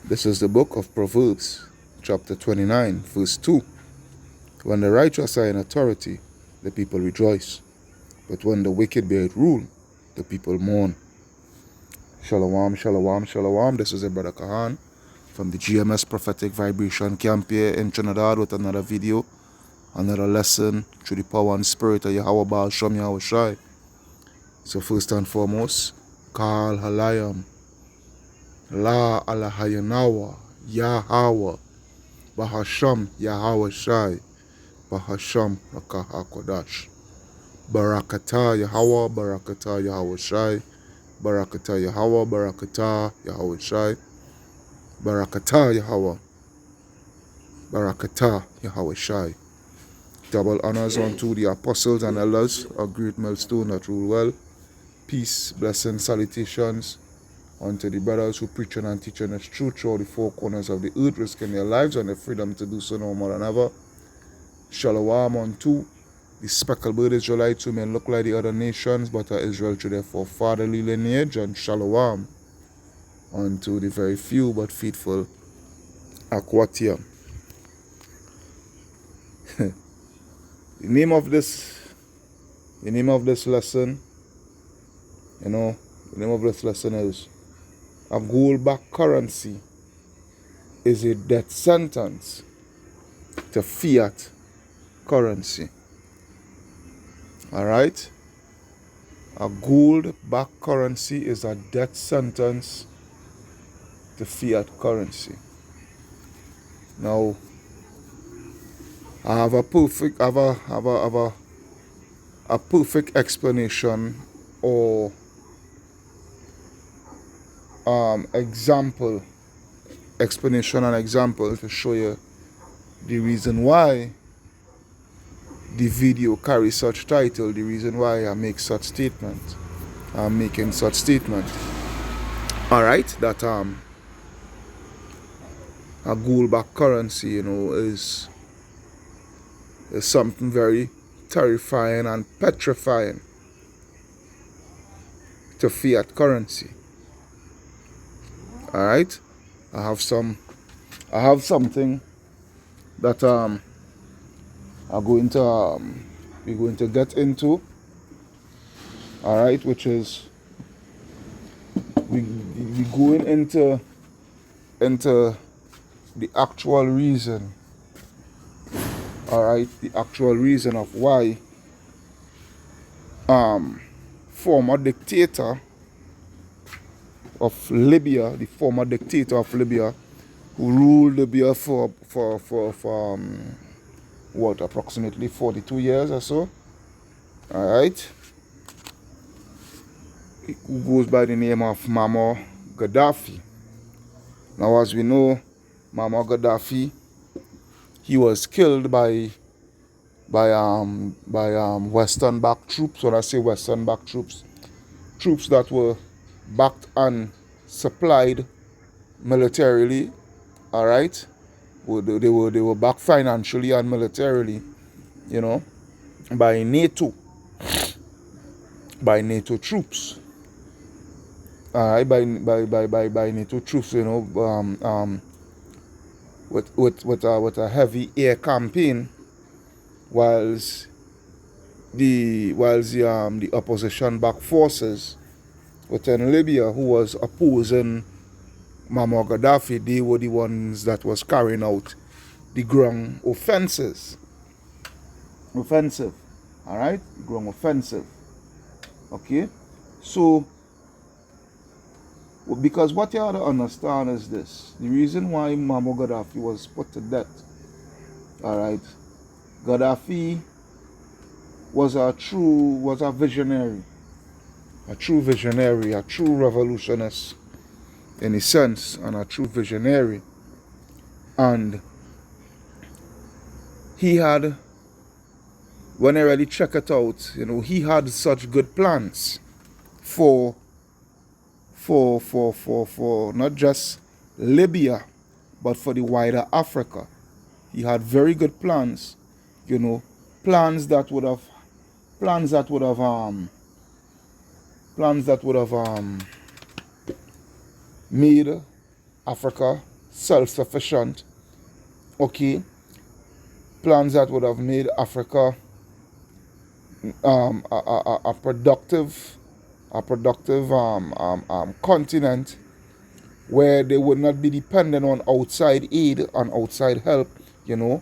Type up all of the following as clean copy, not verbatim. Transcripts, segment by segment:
This is the book of Proverbs, chapter 29, verse 2. When the righteous are in authority, the people rejoice. But when the wicked bear rule, the people mourn. Shalom, shalom, shalom. This is a brother Kahan from the GMS Prophetic Vibration Camp here in Trinidad with another video, another lesson through the power and spirit of Yahweh Baal Shem Yahweh Shai. So first and foremost, Kal Halayam, La Alahayanawa, Yahweh, Bahasham Yahweh Shai, Bahasham Rakah HaKodash. Barakatah Yahweh, Barakatah Yahweh Shai, Barakatah Yahweh, Barakatah Yahweh Shai, Barakatah Yahweh, Barakatah Yahweh Shai. Double honors unto the apostles and elders, a great milestone that rule well. Peace, blessings, salutations unto the brothers who preaching and teaching us truth through all the four corners of the earth, risking their lives and their freedom to do so no more than ever. Shalom unto the speckled bird Israelites who may look like the other nations, but are Israel through their forefatherly lineage, and shalom unto the very few but faithful Aquatia. the name of this lesson, the name of this lesson is a gold-backed currency is a death sentence to fiat currency. Alright? A gold-backed currency is a death sentence to fiat currency. Now, I have a perfect explanation or explanation and example to show you the reason why the video carries such title, the reason why I make such statement. I'm making such statement. Alright, that a gold-backed currency, is something very terrifying and petrifying to fiat currency. Alright, I have something that we're going to get into. Alright, which is we going into the actual reason. Alright, the actual reason of why former dictator of Libya, the former dictator of Libya, who ruled Libya for approximately 42 years or so. Alright, who goes by the name of Muammar Gaddafi. Now, as we know, Muammar Gaddafi, he was killed by Western-backed troops. When I say Western-backed troops that were backed and supplied militarily. All right, they were backed financially and militarily, by NATO troops. All right, by NATO troops, with a heavy air campaign, whilst the opposition-backed forces within Libya who was opposing Muammar Gaddafi, they were the ones that was carrying out the ground offensive. All right, ground offensive. Okay, so because what you have to understand is this: the reason why Muammar Gaddafi was put to death. All right, Gaddafi was a visionary, a true revolutionist in a sense, and a true visionary. And he had, when I really check it out, he had such good plans for not just Libya, but for the wider Africa. He had very good plans, plans that would have made Africa self-sufficient, okay, plans that would have made Africa a productive continent where they would not be dependent on outside aid and outside help, you know.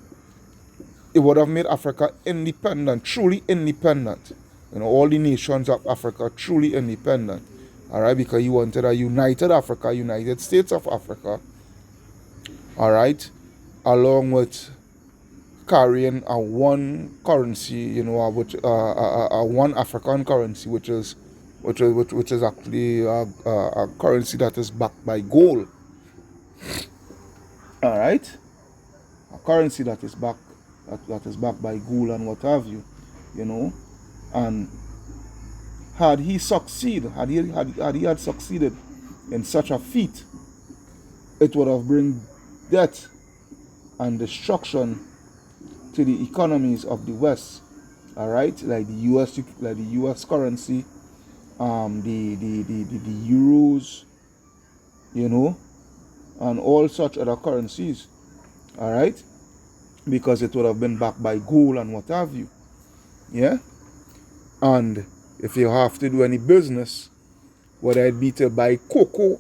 It would have made Africa independent, truly independent. You know, all the nations of Africa truly independent. All right, because you wanted a united Africa, United States of Africa. All right, along with carrying a one currency, you know, a one African currency, which is actually a currency that is backed by gold. All right, a currency that is backed by gold and what have you, you know. And had he had succeeded in such a feat, it would have bring death and destruction to the economies of the West. All right, like the U.S. currency, the euros, you know, and all such other currencies. All right, because it would have been backed by gold and what have you. Yeah, and if you have to do any business, whether it be to buy cocoa,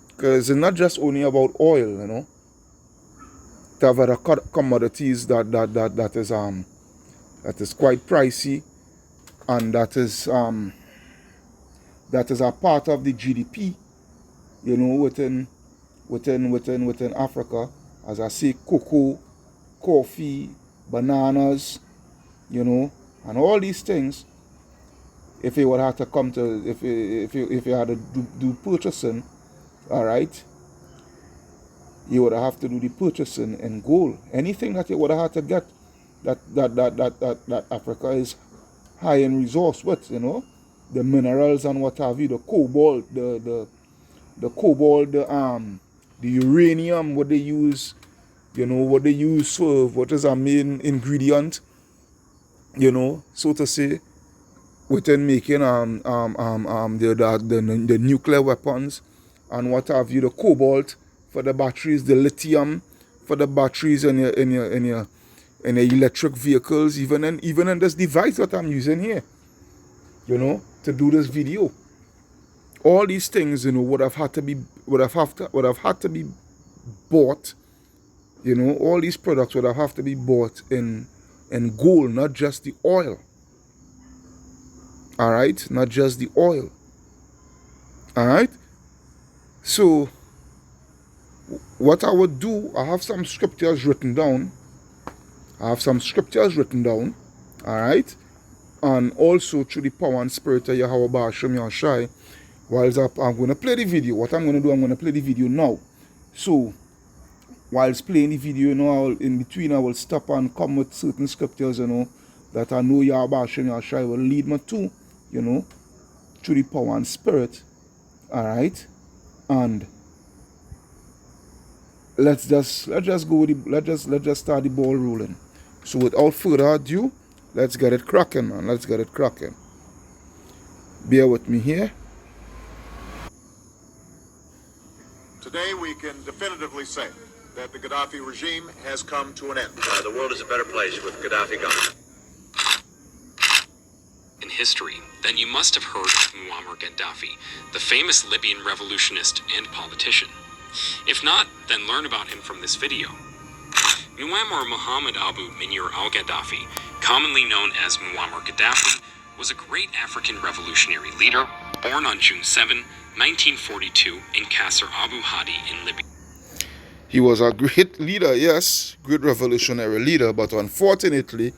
because it's not just only about oil, you know. To have other commodities that is quite pricey, and that is a part of the GDP, you know, within Africa. As I say, cocoa, coffee, bananas, you know, and all these things. If you would have to come to, if you had to do purchasing, all right, you would have to do the purchasing in gold. Anything that you would have to get that Africa is high in resource with, you know, the minerals and what have you, the cobalt, the uranium, what they use, you know, what they use for, what is our main ingredient, you know, so to say, within making the nuclear weapons and what have you, the cobalt for the batteries, the lithium for the batteries in your electric vehicles, even in this device that I'm using here, you know, to do this video. All these things, you know, would have had to be bought, you know, all these products would have to be bought in gold, not just the oil. All right, not just the oil. All right. So what I would do, I have some scriptures written down. All right, and also through the power and spirit of Yahweh Ba'ashem Yahshai. Whilst I'm going to play the video, what I'm going to do, I'm going to play the video now. So whilst playing the video, you know, in between I will stop and come with certain scriptures, you know, that I know Yahweh Ba'ashem Yahshai will lead me to, you know, through the power and spirit. All right, and let's just start the ball rolling. So without further ado, let's get it cracking, man. Let's get it cracking. Bear with me here. Today we can definitively say that the Gaddafi regime has come to an end. The world is a better place with Gaddafi gone. In history, then you must have heard of Muammar Gaddafi, the famous Libyan revolutionist and politician. If not, then learn about him from this video. Muammar Muhammad Abu Minir al-Gaddafi, commonly known as Muammar Gaddafi, was a great African revolutionary leader, born on June 7, 1942 in Qasr Abu Hadi in Libya. He was a great leader, yes, great revolutionary leader, but unfortunately,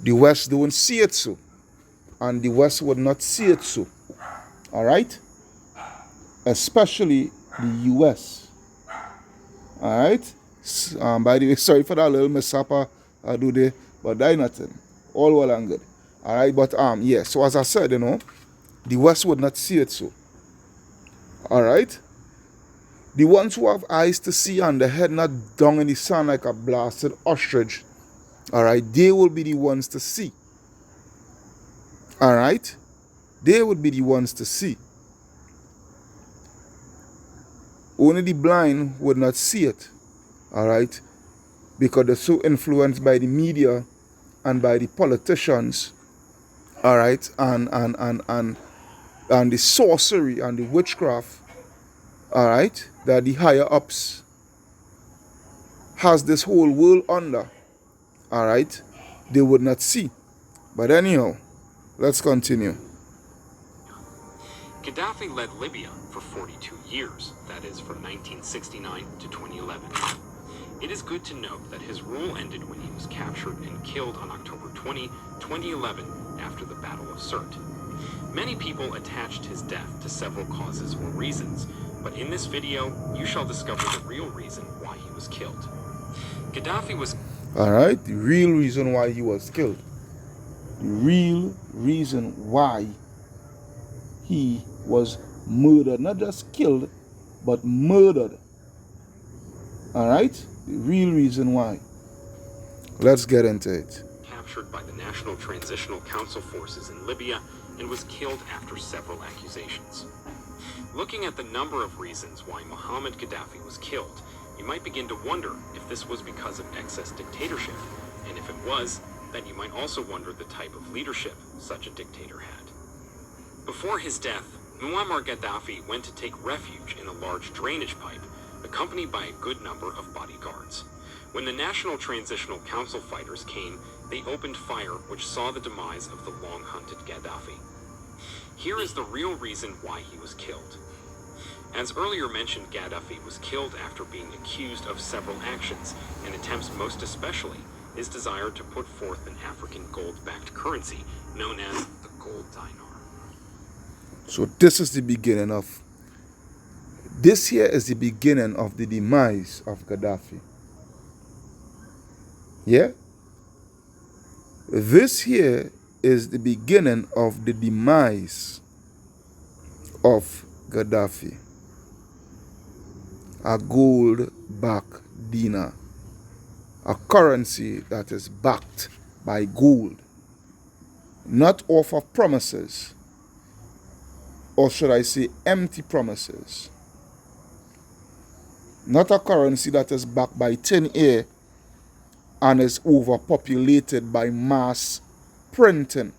the West don't see it so. And the West would not see it so. All right? Especially the US. All right? By the way, sorry for that little mishap I do there, but that nothing. All well and good. All right? But, yeah, so as I said, you know, the West would not see it so. All right? The ones who have eyes to see and the head not down in the sun like a blasted ostrich, all right, they will be the ones to see. All right? They would be the ones to see. Only the blind would not see it. all right, because they're so influenced by the media and by the politicians, all right, and the sorcery and the witchcraft, all right, that the higher ups has this whole world under, all right, they would not see. But anyhow, let's continue. Gaddafi led Libya for 42 years, that is, from 1969 to 2011. It is good to note that his rule ended when he was captured and killed on October 20, 2011, after the Battle of Sirte. Many people attached his death to several causes or reasons, but in this video, you shall discover the real reason why he was killed. Gaddafi was... All right, the real reason why he was killed. The real reason why he was murdered. Not just killed, but murdered. All right? The real reason why. Let's get into it. Captured by the National Transitional Council forces in Libya and was killed after several accusations. Looking at the number of reasons why Muhammad Gaddafi was killed, you might begin to wonder if this was because of excess dictatorship, and if it was, then you might also wonder the type of leadership such a dictator had. Before his death, Muammar Gaddafi went to take refuge in a large drainage pipe, accompanied by a good number of bodyguards. When the National Transitional Council fighters came, they opened fire, which saw the demise of the long-hunted Gaddafi. Here is the real reason why he was killed. As earlier mentioned, Gaddafi was killed after being accused of several actions, and attempts most especially his desire to put forth an African gold-backed currency known as the gold dinar. So this is the beginning of, this here is the beginning of the demise of Gaddafi. Yeah? This here is the beginning of the demise of Gaddafi. A gold-backed dinar. A currency that is backed by gold. Not off of promises. Or should I say empty promises. Not a currency that is backed by thin air and is overpopulated by mass printing,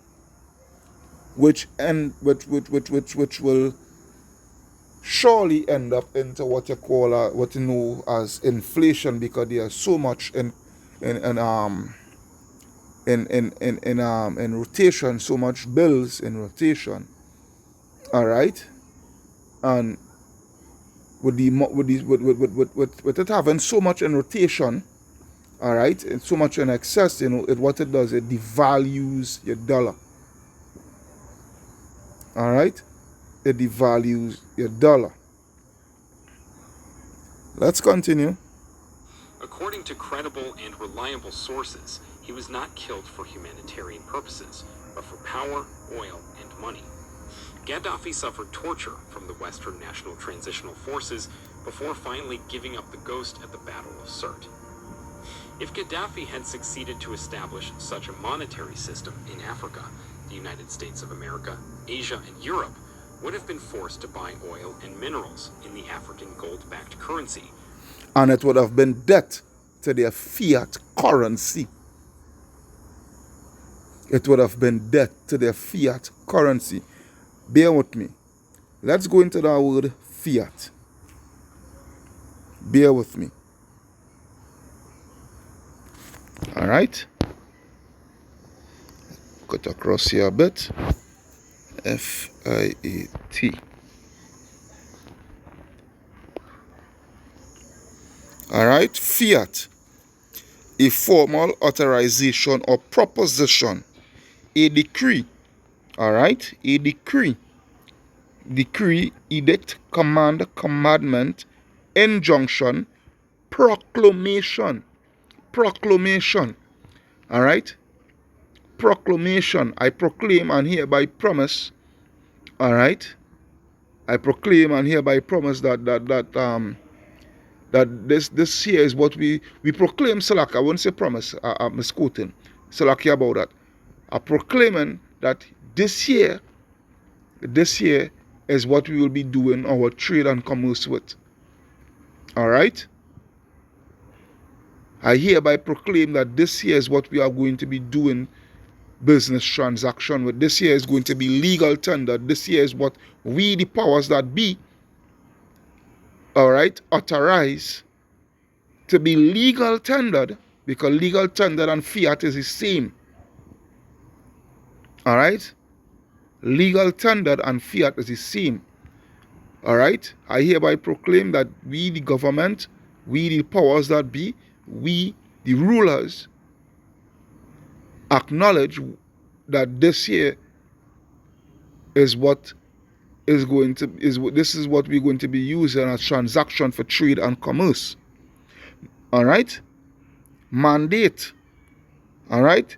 which will surely end up into what you call what you know as inflation, because there's so much in rotation, so much bills in rotation. All right, and with it having so much in rotation, all right, and so much in excess, you know, what it does, it devalues your dollar. All right, it devalues your dollar. Let's continue. According to credible and reliable sources, he was not killed for humanitarian purposes, but for power, oil, and money. Gaddafi suffered torture from the Western National Transitional Forces before finally giving up the ghost at the Battle of Sirte. If Gaddafi had succeeded to establish such a monetary system in Africa, the United States of America, Asia, and Europe would have been forced to buy oil and minerals in the African gold-backed currency. And it would have been debt to their fiat currency. It would have been debt to their fiat currency. Bear with me. Let's go into that word fiat. Bear with me. All right. Cut across here a bit. F-I-A-T. All right. Fiat. A formal authorization or proposition. A decree. All right. A decree. Decree, edict, command, commandment, injunction, proclamation. Proclamation. All right. Proclamation. I proclaim and hereby promise. All right. I proclaim and hereby promise that this here is what we proclaim. Salak, I won't say promise. I'm misquoting. Salak about that. I'm proclaiming that this year is what we will be doing our trade and commerce with. All right. I hereby proclaim that this year is what we are going to be doing business transaction with. This year is going to be legal tender. This year is what we, the powers that be, all right, authorize to be legal tendered, because legal tender and fiat is the same. All right? Legal tendered and fiat is the same. All right? I hereby proclaim that we, the government, we, the powers that be, we, the rulers, acknowledge that this year is what is going to this is what we're going to be using as transaction for trade and commerce. All right? Mandate. All right?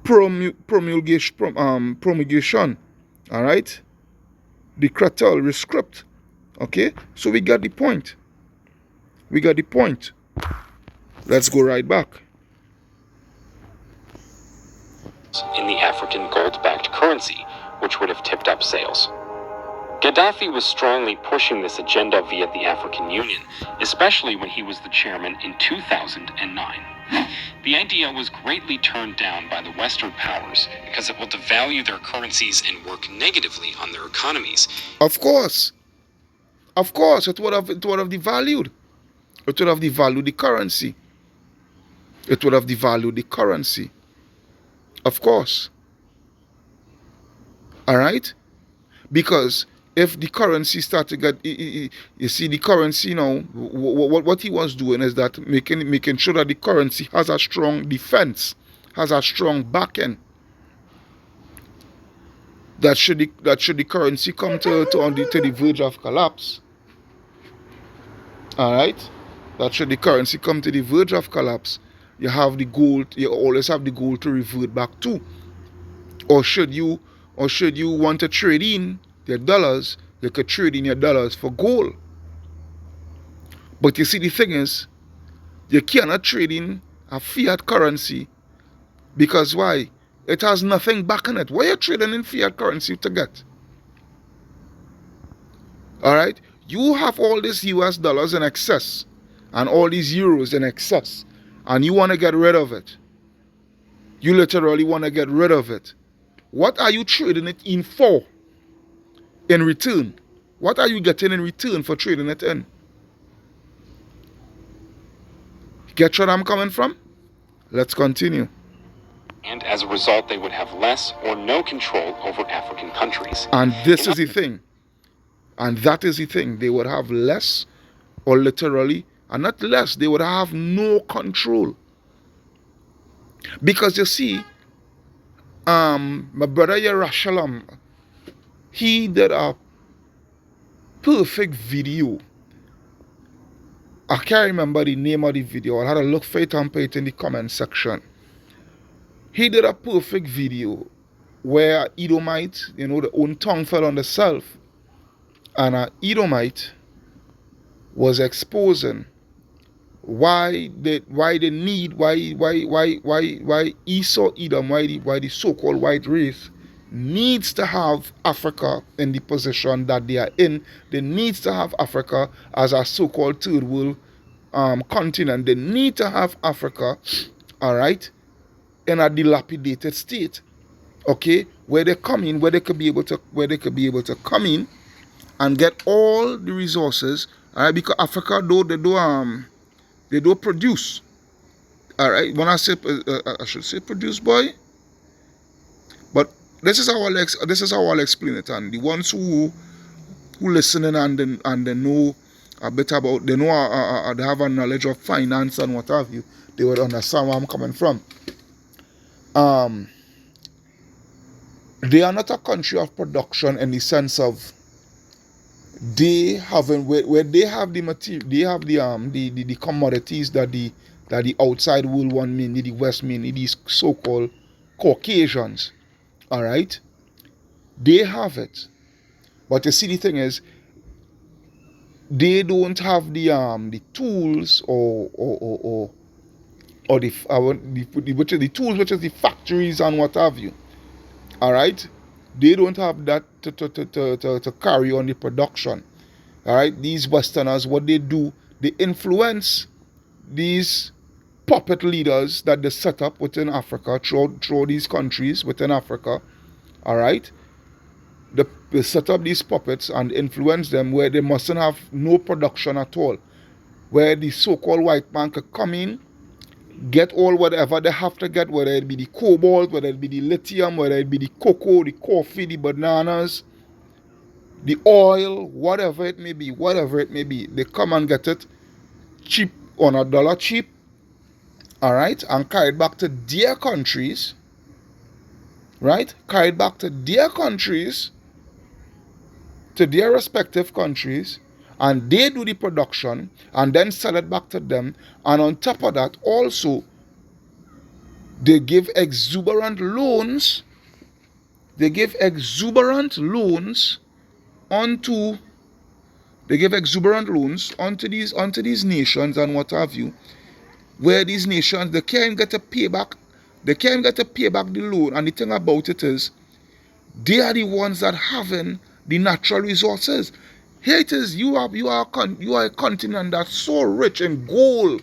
Promulgation. All right? Decretal, rescript. Okay? So we got the point. We got the point. Let's go right back. In the African gold-backed currency, which would have tipped up sales. Gaddafi was strongly pushing this agenda via the African Union, especially when he was the chairman in 2009. The idea was greatly turned down by the Western powers because it will devalue their currencies and work negatively on their economies. Of course, it would have devalued. It would have devalued the currency. It would have devalued the currency. Of course. All right? Because if the currency start to get, you see, the currency now, what he was doing is that making sure that the currency has a strong defense, has a strong backend. That should the currency come to the verge of collapse. All right? That should the currency come to the verge of collapse, you have the gold, you always have the gold to revert back to. Or should you want to trade in your dollars, you could trade in your dollars for gold. But you see, the thing is, you cannot trade in a fiat currency, because why? It has nothing back in it. What are you trading in fiat currency to get? All right? You have all these US dollars in excess and all these euros in excess, and you want to get rid of it. You literally want to get rid of it. What are you trading it in for? In return? What are you getting in return for trading it in? Get where I'm coming from? Let's continue. And as a result, they would have less or no control over African countries. And this is the thing. And that is the thing. They would have less, or literally, and not less, they would have no control. Because you see, my brother Yerushalayim, he did a perfect video. I can't remember the name of the video. I'll have to look for it and put it in the comment section. He did a perfect video where Edomite, the own tongue fell on the self, and an Edomite was exposing why Esau Edom, why the so-called white race needs to have Africa in the position that they are in. They need to have Africa as a so-called third world continent. They need to have Africa, all right, in a dilapidated state, okay, where they come in, where they could be able to come in and get all the resources, all right, because Africa they do produce, all right. When I say I should say produce, boy, but this is how I'll explain it. And the ones who listening and they know a bit about, they know they have a knowledge of finance and what have you, they would understand where I'm coming from. They are not a country of production in the sense of they haven't where they have the material, they have the commodities that the outside world want, mainly the West, mainly these so-called Caucasians. All right, they have it, but you see, the thing is, they don't have the tools or the tools, which is the factories and what have you. All right, they don't have that to carry on the production. All right, these Westerners, what they do, they influence these puppet leaders that they set up within Africa, through these countries within Africa, all right? They set up these puppets and influence them where they mustn't have no production at all, where the so-called white man could come in, get all whatever they have to get, whether it be the cobalt, whether it be the lithium, whether it be the cocoa, the coffee, the bananas, the oil, whatever it may be, they come and get it cheap, on $1 cheap, all right, and carry it back to their countries, right? Carry it back to their countries, to their respective countries, and they do the production and then sell it back to them. And on top of that, also, they give exuberant loans. They give exuberant loans onto these nations and what have you, where these nations, they can't get to pay back. They can't get to pay back the loan. And the thing about it is, they are the ones that having the natural resources. Here it is, you are a continent that's so rich in gold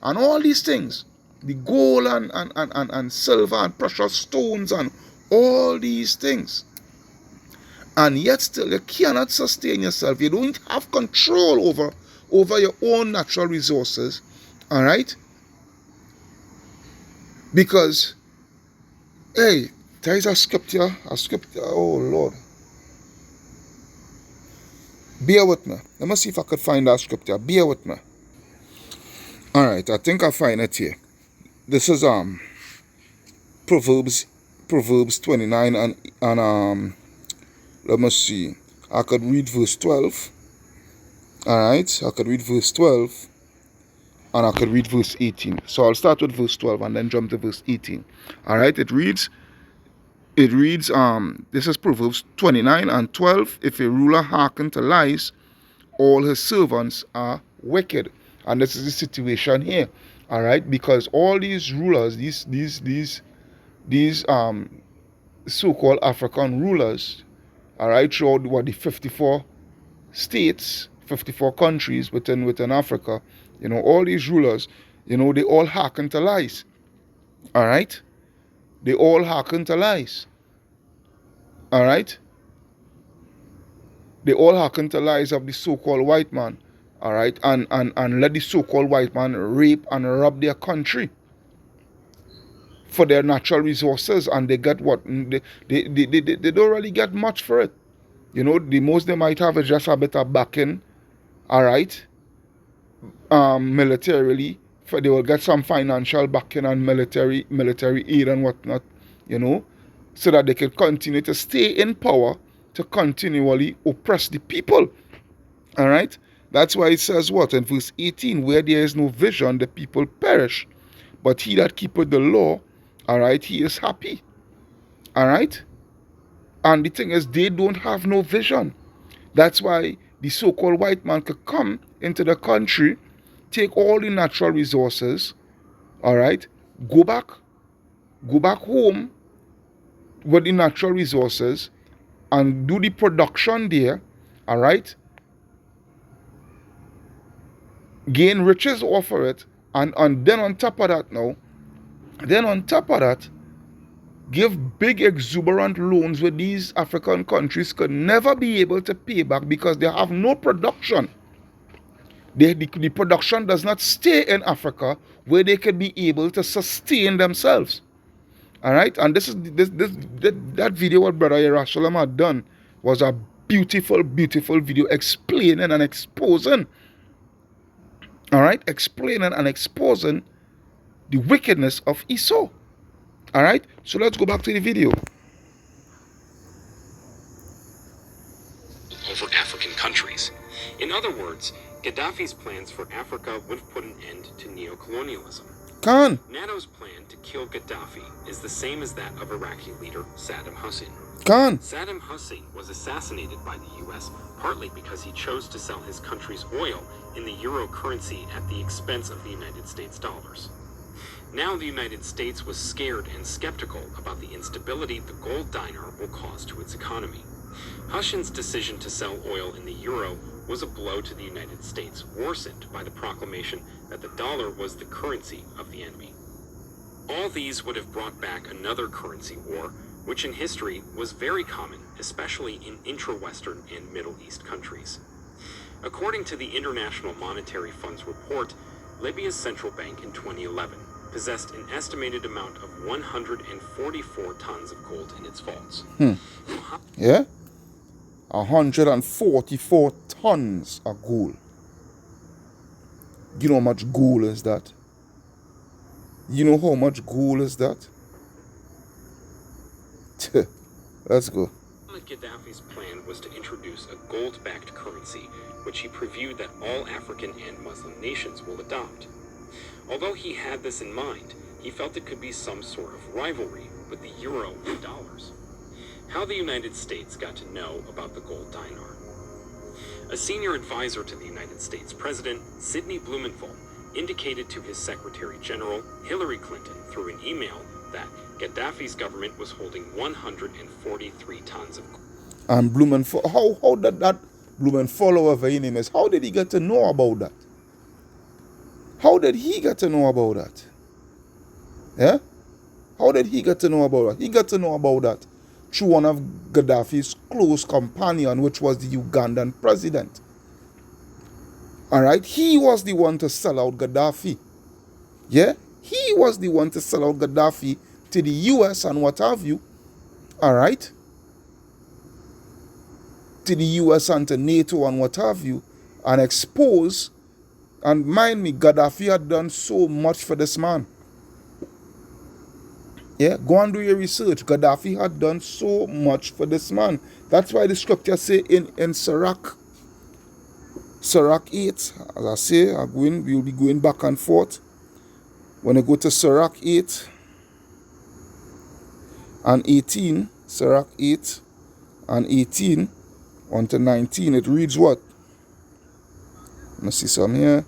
and all these things. The gold and silver and precious stones and all these things. And yet still you cannot sustain yourself. You don't have control over your own natural resources. Alright? Because, hey, there is a scripture, oh Lord. Bear with me. Let me see if I could find that scripture. Bear with me. Alright, I think I find it here. This is Proverbs 29 and let me see. I could read verse 12. Alright, I could read verse 12 and I could read verse 18. So I'll start with verse 12 and then jump to verse 18. Alright, it reads, this is Proverbs 29 and 12. If a ruler hearken to lies, all his servants are wicked. And this is the situation here. All right, because all these rulers, these so-called African rulers, all right, throughout the 54 states, 54 countries within Africa, all these rulers, they all hearken to lies. All right, they all hearken to lies. All right? They all hearken to lies of the so-called white man. All right? And let the so-called white man rape and rob their country for their natural resources. And they get what? They don't really get much for it. The most they might have is just a bit of backing. All right? Militarily. They will get some financial backing and military aid and whatnot. So that they can continue to stay in power to continually oppress the people. All right? That's why it says what? In verse 18, where there is no vision, the people perish. But he that keepeth the law, all right, he is happy. All right? And the thing is, they don't have no vision. That's why the so-called white man could come into the country, take all the natural resources, all right, go back home with the natural resources and do the production there, all right, gain riches off of it, and then on top of that, give big exuberant loans where these African countries could never be able to pay back because they have no production. The production does not stay in Africa where they could be able to sustain themselves. All right, and that video what Brother Yerushalayim had done was a beautiful video explaining and exposing. All right, explaining and exposing the wickedness of Esau. All right, so let's go back to the video. Over African countries. In other words, Gaddafi's plans for Africa would have put an end to neocolonialism. NATO's plan to kill Gaddafi is the same as that of Iraqi leader Saddam Hussein. Saddam Hussein was assassinated by the U.S. partly because he chose to sell his country's oil in the euro currency at the expense of the United States dollars. Now the United States was scared and skeptical about the instability the gold dinar will cause to its economy. Hushin's decision to sell oil in the euro was a blow to the United States, worsened by the proclamation that the dollar was the currency of the enemy. All these would have brought back another currency war, which in history was very common, especially in intra-Western and Middle East countries. According to the International Monetary Fund's report, Libya's central bank in 2011 possessed an estimated amount of 144 tons of gold in its vaults. Yeah? 144 tons of gold. You know how much gold is that? You know how much gold is that? Let's go. Muhammad Gaddafi's plan was to introduce a gold-backed currency, which he previewed that all African and Muslim nations will adopt. Although he had this in mind, he felt it could be some sort of rivalry with the euro and dollars. How the United States got to know about the gold dinar. A senior advisor to the United States President, Sidney Blumenthal, indicated to his Secretary General, Hillary Clinton, through an email that Gaddafi's government was holding 143 tons of gold. And Blumenthal, how did that Blumenthal, whatever his name is, how did he get to know about that? How did he get to know about that? Yeah? How did he get to know about that? He got to know about that through one of Gaddafi's close companion, which was the Ugandan president. Alright? He was the one to sell out Gaddafi. Yeah? He was the one to sell out Gaddafi to the US and what have you. Alright? To the US and to NATO and what have you. And expose. And mind me, Gaddafi had done so much for this man. Yeah, go and do your research. Gaddafi had done so much for this man. That's why the scripture say in Sirach 8, as I say, we'll be going back and forth. When I go to Sirach 8 and 18, Sirach 8 and 18 on to 19, it reads what? Let me see some here.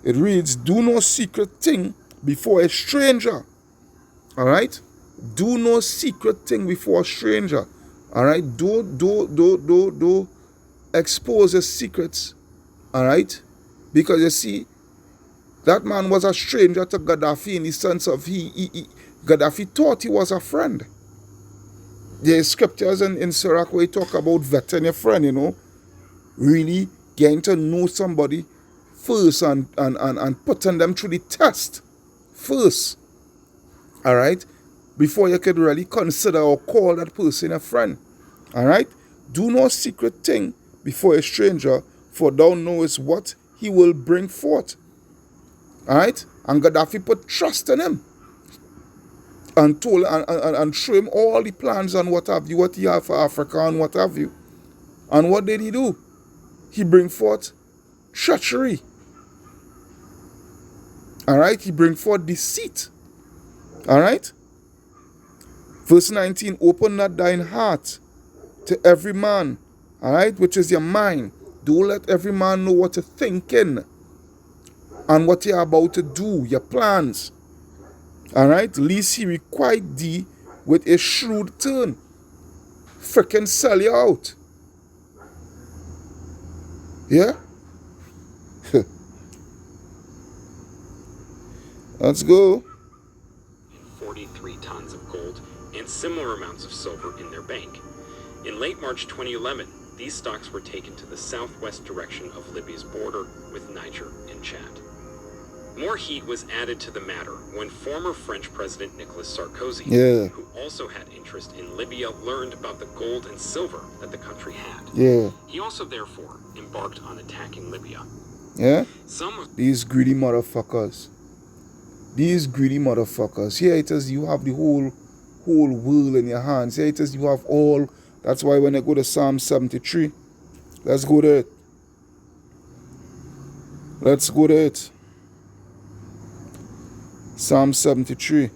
It reads, do no secret thing before a stranger. Alright? Do no secret thing before a stranger. Alright? Do expose his secrets. Alright? Because you see, that man was a stranger to Gaddafi in the sense of Gaddafi thought he was a friend. There are scriptures in Sirach where he talk about vetting your friend, you know. Really getting to know somebody first and putting them through the test first. Alright? Before you could really consider or call that person a friend. Alright? Do no secret thing before a stranger, for thou knowest what he will bring forth. Alright? And Gaddafi put trust in him. And told and show him all the plans and what have you, what he have for Africa and what have you. And what did he do? He bring forth treachery. Alright? He bring forth deceit. Alright? Verse 19, open not thine heart to every man, alright, which is your mind. Don't let every man know what you're thinking and what you're about to do, your plans. Alright? Lest he requite thee with a shrewd turn. Frickin' sell you out. Yeah? Let's go. 43 tons of gold and similar amounts of silver in their bank. In late March 2011, these stocks were taken to the southwest direction of Libya's border with Niger and Chad. More heat was added to the matter when former French President Nicolas Sarkozy, who also had interest in Libya, learned about the gold and silver that the country had. He also therefore embarked on attacking Libya. These greedy motherfuckers. These greedy motherfuckers. Here it is, you have the whole world in your hands. Here it is, you have all. That's why when I go to Psalm 73, let's go to it. Let's go to it. Psalm 73.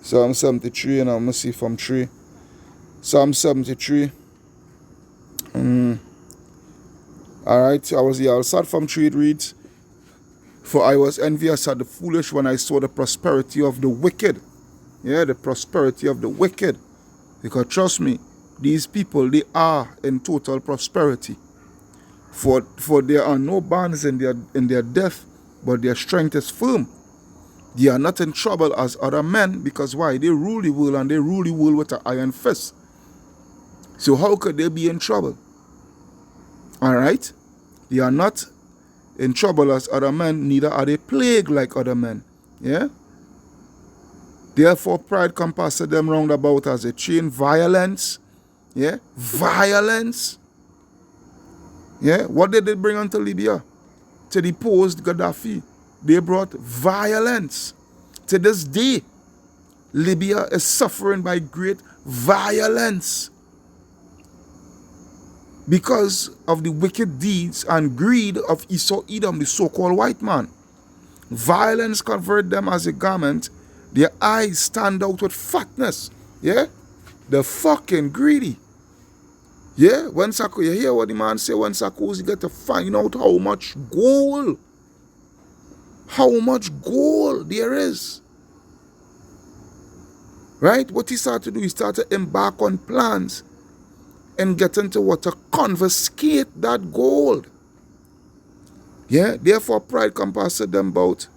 Psalm 73, and I'm going to see from 3. Psalm 73. Alright, I'll start from 3. It reads, for I was envious at the foolish when I saw the prosperity of the wicked. Yeah, the prosperity of the wicked. Because trust me, these people, they are in total prosperity. For there are no bonds in their death, but their strength is firm. They are not in trouble as other men, because why? They rule the world, and they rule the world with an iron fist. So how could they be in trouble? Alright? They are not in trouble as other men, neither are they plagued like other men. Yeah? Therefore, pride compasses them round about as a chain. Violence. Yeah? Violence. Yeah? What did they bring onto Libya? To depose Gaddafi. They brought violence. To this day, Libya is suffering by great violence because of the wicked deeds and greed of Esau Edom, the so-called white man. Violence convert them as a garment. Their eyes stand out with fatness. Yeah? They're fucking greedy. Yeah? When Sarkozy, you hear what the man say, when Sarkozy get to find out how much gold there is. Right? What he started to do, he started to embark on plans and get into what to confiscate that gold. Yeah? Therefore, pride compasses them bout.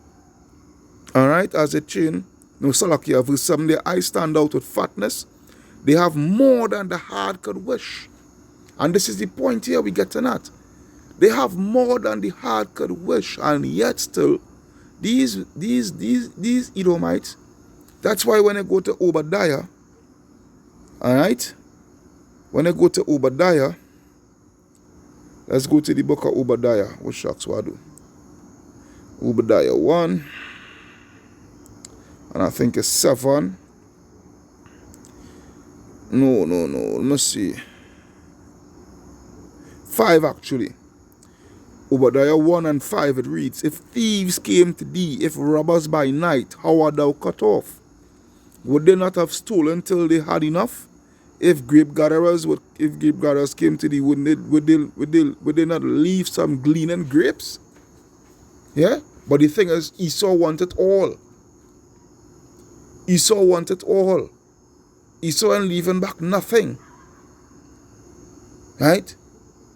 Alright? As a chain. No, Salakia, verse 7, their eyes stand out with fatness. They have more than the heart could wish. And this is the point here we're getting at. They have more than the heart could wish, and yet still, these Edomites, that's why when I go to Obadiah, alright, when I go to Obadiah, let's go to the book of Obadiah. What shucks what I do? Obadiah 1, and I think it's 7. No, let me see. 5 actually. Obadiah 1 and 5 it reads, if thieves came to thee, if robbers by night, how art thou cut off? Would they not have stolen till they had enough? If grape gatherers came to thee, would they not leave some gleaning grapes? Yeah? But the thing is, Esau wanted all. Esau wanted all. Esau ain't leaving back nothing. Right?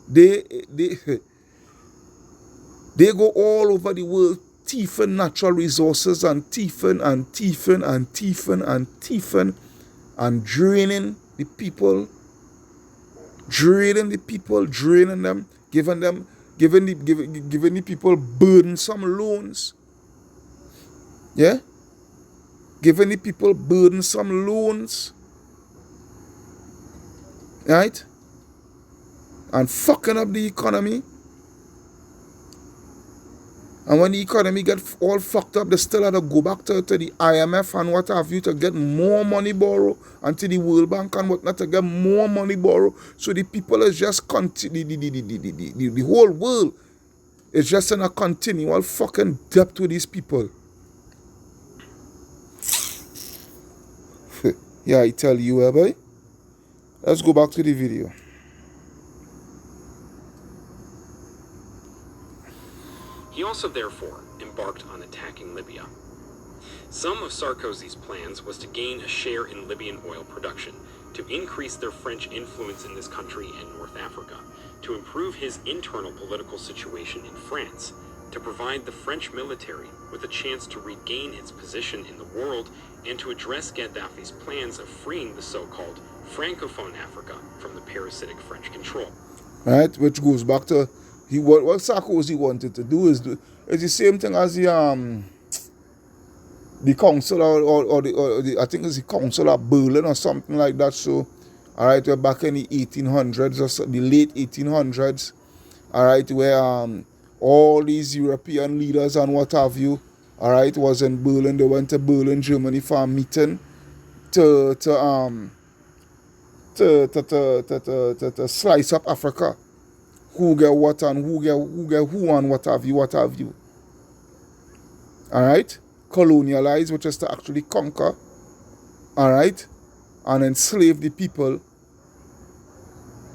They go all over the world thieving natural resources and thieving and draining the people, draining them, giving the people burdensome loans. Yeah? Giving the people burdensome loans. Right? And fucking up the economy. And when the economy gets all fucked up, they still have to go back to the IMF and what have you to get more money borrow, and to the World Bank and whatnot to get more money borrow. So the people is just the whole world is just in a continual fucking debt with these people. Yeah, I tell you, boy. Let's go back to the video. He also therefore embarked on attacking Libya. Some of Sarkozy's plans was to gain a share in Libyan oil production, to increase their French influence in this country and North Africa, to improve his internal political situation in France, to provide the French military with a chance to regain its position in the world, and to address Gaddafi's plans of freeing the so-called Francophone Africa from the parasitic French control. Right, which goes back to what Sarkozy wanted to do is the same thing as the council or the I think it's the council of Berlin or something like that. So, all right, we're back in the 1800s or so, the late 1800s. All right, where all these European leaders and what have you, all right, was in Berlin. They went to Berlin, Germany for a meeting to slice up Africa. Who get what and who get who and what have you. Alright? Colonialize, which is to actually conquer. Alright? And enslave the people.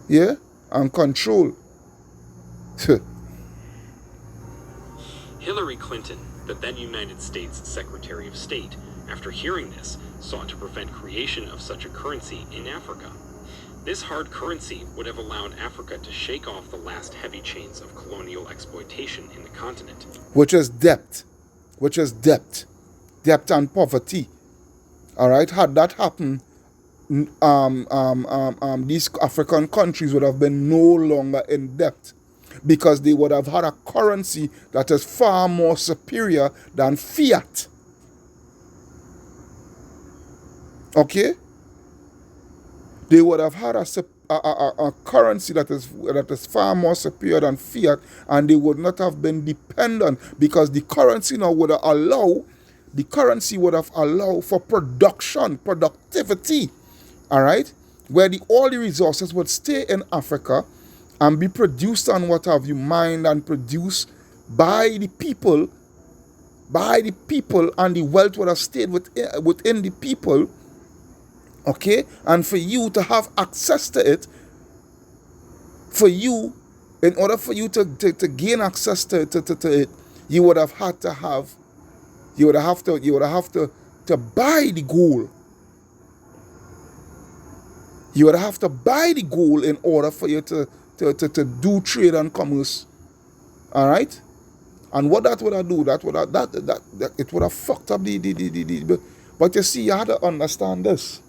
Yeah? And control. Hillary Clinton, the then United States Secretary of State, after hearing this, sought to prevent creation of such a currency in Africa. This hard currency would have allowed Africa to shake off the last heavy chains of colonial exploitation in the continent. Which is debt. Debt and poverty. All right, had that happened, these African countries would have been no longer in debt because they would have had a currency that is far more superior than fiat. Okay? They would have had a currency that is far more superior than fiat, and they would not have been dependent because the currency now would have allowed for productivity, all right, where all the resources would stay in Africa and be produced and what have you, mined and produced by the people, and the wealth would have stayed within the people, okay, and for you to have access to it, in order for you to gain access to it, you would have to buy the gold. You would have to buy the gold in order for you to do trade and commerce. All right? And what that would have do, it would have fucked up the but you see, you had to understand this.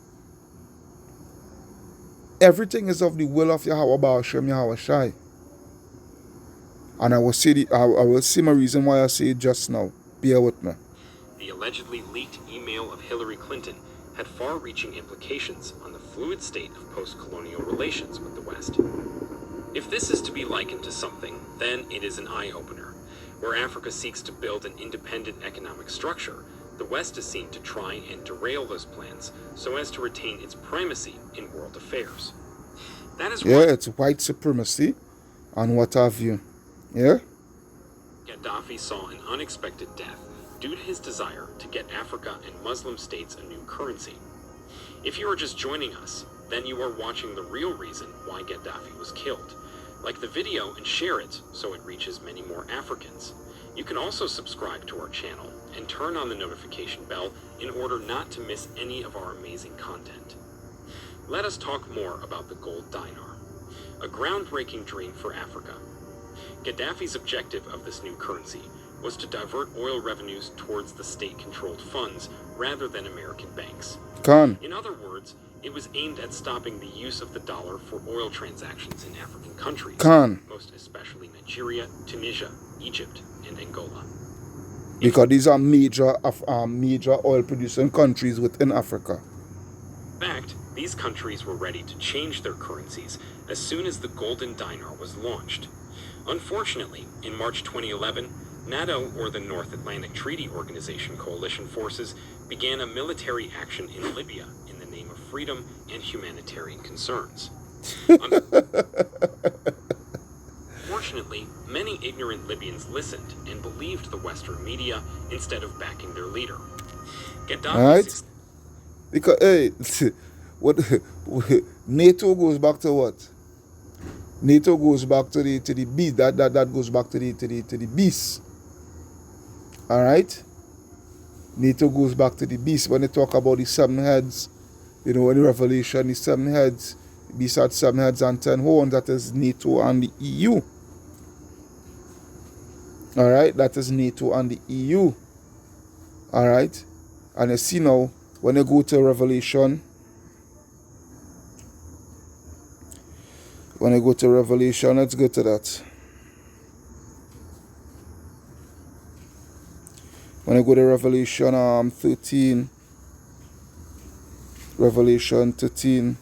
Everything is of the will of Yahweh Ba'ashem Yahweh Shai. And I will say my reason why I say it just now. Bear with me. The allegedly leaked email of Hillary Clinton had far-reaching implications on the fluid state of post-colonial relations with the West. If this is to be likened to something, then it is an eye-opener. Where Africa seeks to build an independent economic structure, the West is seen to try and derail those plans so as to retain its primacy in world affairs. That is why it's white supremacy and what have you. Yeah? Gaddafi saw an unexpected death due to his desire to get Africa and Muslim states a new currency. If you are just joining us, then you are watching the real reason why Gaddafi was killed. Like the video and share it so it reaches many more Africans. You can also subscribe to our channel and turn on the notification bell in order not to miss any of our amazing content. Let us talk more about the gold dinar, a groundbreaking dream for Africa. Gaddafi's objective of this new currency was to divert oil revenues towards the state-controlled funds rather than American banks. In other words, it was aimed at stopping the use of the dollar for oil transactions in African countries, most especially Nigeria, Tunisia, Egypt, and Angola. Because these are major oil-producing countries within Africa. In fact, these countries were ready to change their currencies as soon as the golden dinar was launched. Unfortunately, in March 2011, NATO, or the North Atlantic Treaty Organization coalition forces, began a military action in Libya in the name of freedom and humanitarian concerns. Unfortunately, many ignorant Libyans listened and believed the Western media instead of backing their leader. Gaddafi, because what NATO goes back to what? NATO goes back to the beast. That goes back to the beast. All right. NATO goes back to the beast. When they talk about the 7 heads, in the Revelation, the 7 heads, the beast had 7 heads and 10 horns. That is NATO and the EU. All right. That is NATO and the EU. All right. And you see now, when you go to Revelation. When I go to Revelation, let's go to that. When I go to Revelation 13, Revelation 13,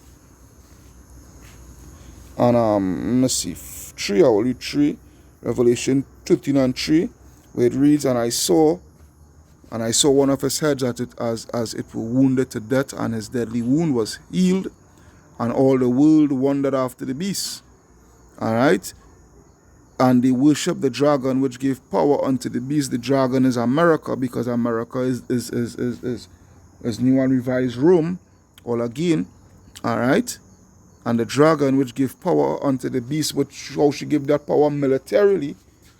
and let me see, 3, I will read 3, Revelation 13 and 3, where it reads, and I saw one of his heads as it were wounded to death, and his deadly wound was healed. And all the world wondered after the beast. All right? And they worship the dragon, which gave power unto the beast. The dragon is America, because America is new and revised Rome, all again. All right? And the dragon, which gave power unto the beast, how she gave that power militarily.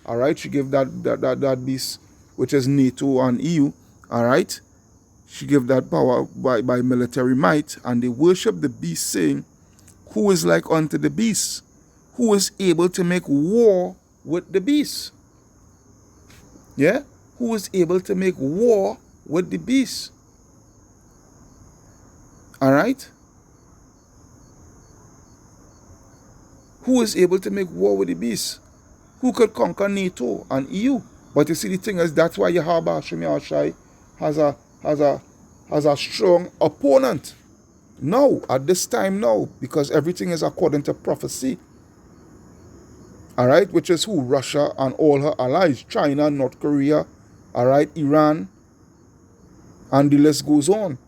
All right? She gave that beast, which is NATO and EU. All right? She gave that power by military might, and they worship the beast, saying, who is like unto the beast? Who is able to make war with the beast? Yeah? Who is able to make war with the beast? Alright? Who is able to make war with the beast? Who could conquer NATO and EU? But you see, the thing is, that's why Yahweh Hashem Yahushai has a strong opponent. Now, at this time now, because everything is according to prophecy. Alright, which is who? Russia and all her allies. China, North Korea, alright, Iran, and the list goes on.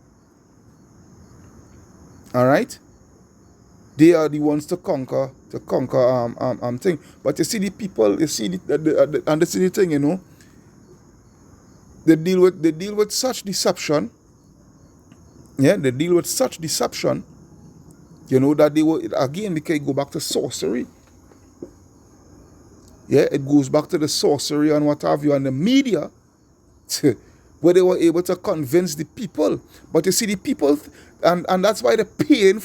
Alright? They are the ones to conquer thing. But you see the people, you see and this is the thing, you know. They deal with such deception. Yeah, they deal with such deception, you know, that they will, again, because it go back to sorcery. Yeah, it goes back to the sorcery and what have you, and the media, where they were able to convince the people. But you see, the people, and that's why the pain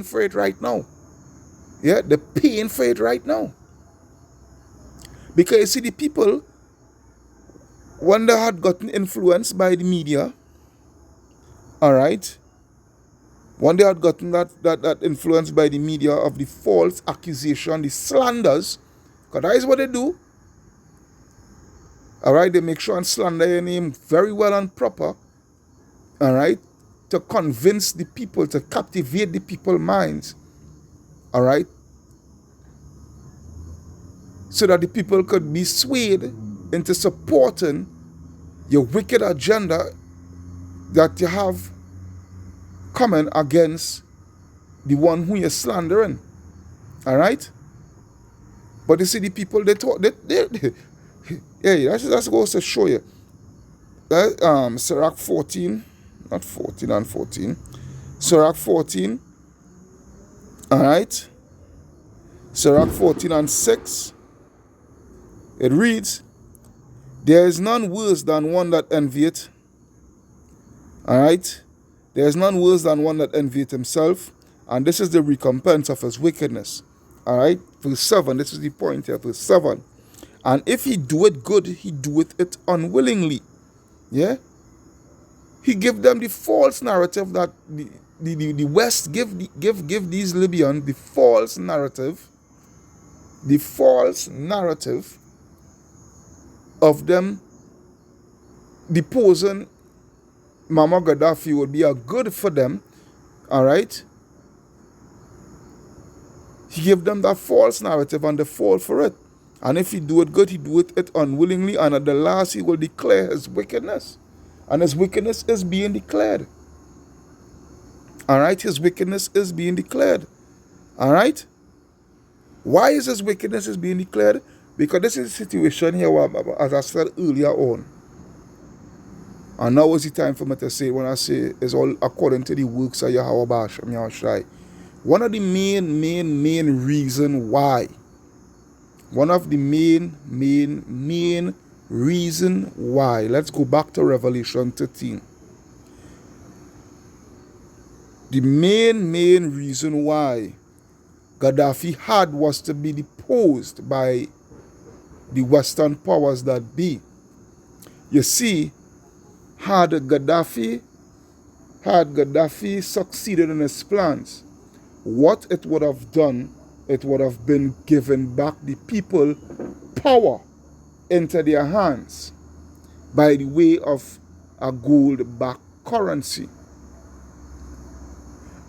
for it right now. Yeah, the pain for it right now. Because you see, the people, when they had gotten influenced by the media, alright, when they had gotten that influence by the media of the false accusation, the slanders, because that is what they do. Alright, they make sure and slander your name very well and proper. Alright, to convince the people, to captivate the people's minds. Alright, so that the people could be swayed into supporting your wicked agenda that you have coming against the one who you're slandering. Alright? But you see, the people, they talk, yeah, that's goes to show you. That, Sirach 14, not 14 and 14. Sirach 14, alright? Sirach 14 and 6. It reads, there is none worse than one that envieth. Alright? There is none worse than one that envieth himself, and this is the recompense of his wickedness. Alright? Verse 7, this is the point here, verse 7. And if he doeth good, he doeth it unwillingly. Yeah? He give them the false narrative that the West give these Libyans the false narrative of them deposing Muammar Gaddafi would be a good for them. Alright? He gave them that false narrative and they fall for it. And if he do it good, he doeth it unwillingly, and at the last he will declare his wickedness. And his wickedness is being declared. Alright? His wickedness is being declared. Alright? Why is his wickedness is being declared? Because this is a situation here where, as I said earlier on, and now is the time for me to say, when I say it's all according to the works of Yahweh Hashem Yahushai. One of the main reason why, one of the main reason why, let's go back to Revelation 13. The main reason why Gaddafi had was to be deposed by the Western powers that be. You see, had Gaddafi succeeded in his plans, what it would have done, it would have been given back the people power into their hands by the way of a gold-backed currency.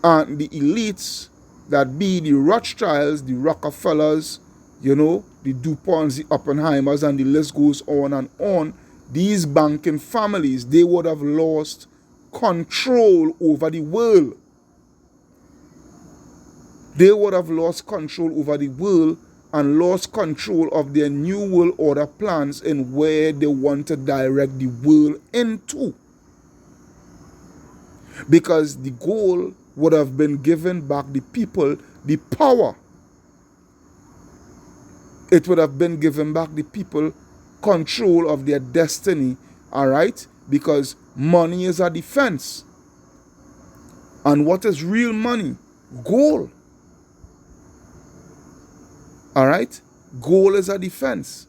And the elites that be the Rothschilds, the Rockefellers, you know, the DuPonts, the Oppenheimers, and the list goes on and on, these banking families, they would have lost control over the world. They would have lost control over the world and lost control of their new world order plans and where they want to direct the world into. Because the goal would have been given back the people the power. It would have been given back the people control of their destiny, all right? because money is a defense. And what is real money? Gold. All right? Gold is a defense.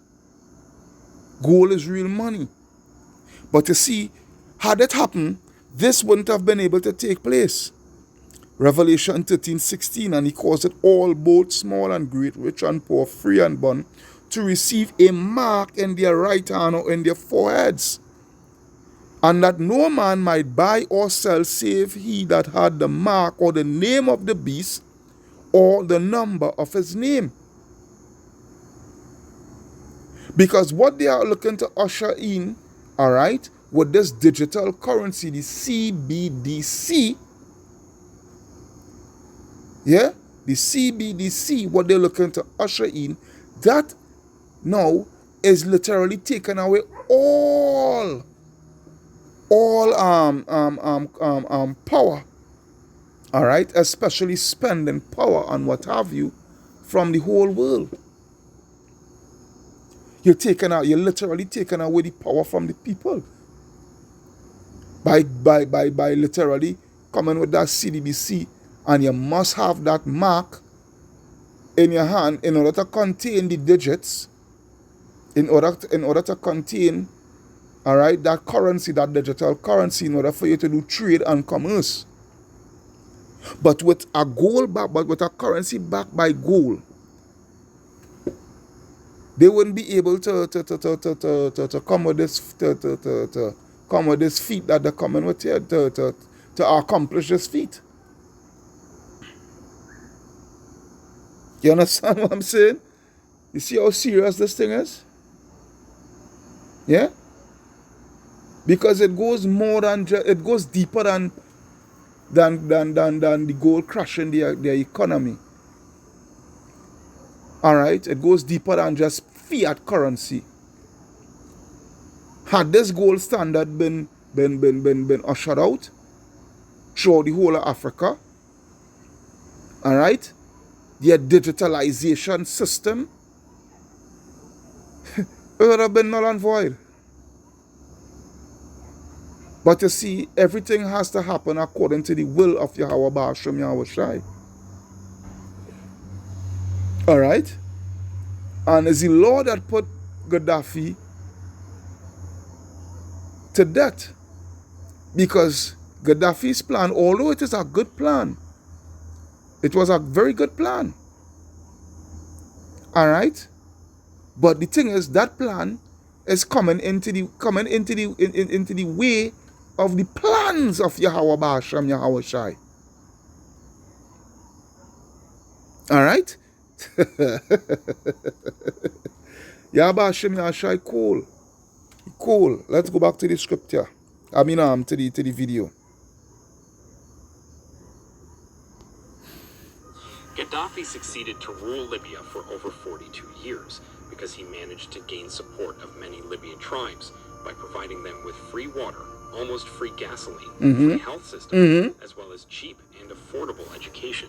Gold is real money. But you see, had it happened, this wouldn't have been able to take place. Revelation 13:16, and he caused it all, both small and great, rich and poor, free and bond, to receive a mark in their right hand or in their foreheads, and that no man might buy or sell save he that had the mark or the name of the beast or the number of his name. Because what they are looking to usher in, all right, with this digital currency, the CBDC, yeah, the CBDC, what they're looking to usher in, that now is literally taking away all power, all right, especially spending power and what have you from the whole world. You're literally taking away the power from the people by literally coming with that CBDC, and you must have that mark in your hand in order to contain the digits, in order to contain, all right, that currency, that digital currency, in order for you to do trade and commerce. But with a currency backed by gold, they wouldn't be able to come with this come with this feat that they're coming with here to accomplish this feat. You understand what I'm saying? You see how serious this thing is? Yeah? Because it goes more than it goes deeper than the gold crashing their economy. Alright? It goes deeper than just fiat currency. Had this gold standard been ushered out throughout the whole of Africa, alright, their digitalization system, it would have been null and void. But you see, everything has to happen according to the will of Yahweh Ba'ashem Yahweh Shai. Alright? And it's the Lord that put Gaddafi to death. Because Gaddafi's plan, although it is a good plan, it was a very good plan. Alright? But the thing is, that plan is coming into the way of the plans of Yahweh Ba'ashem Yahweh Shai. Alright? Yahweh Ba'ashem Yahweh Shai, cool. Cool. Let's go back to the scripture. To the video. Gaddafi succeeded to rule Libya for over 42 years because he managed to gain support of many Libyan tribes by providing them with free water, almost free gasoline, free health system, as well as cheap and affordable education.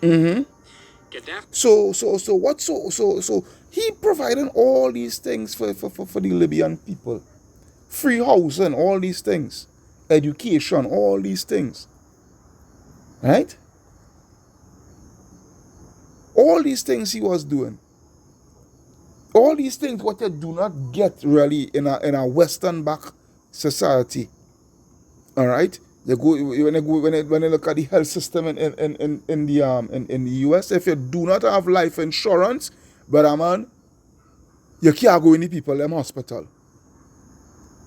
Gaddafi. So he provided all these things for the Libyan people. Free housing, all these things. Education, all these things. Right? All these things he was doing. All these things what you do not get really in a Western back society. Alright? When you look at the health system in the US, if you do not have life insurance, brother man, you can't go in the people in hospital.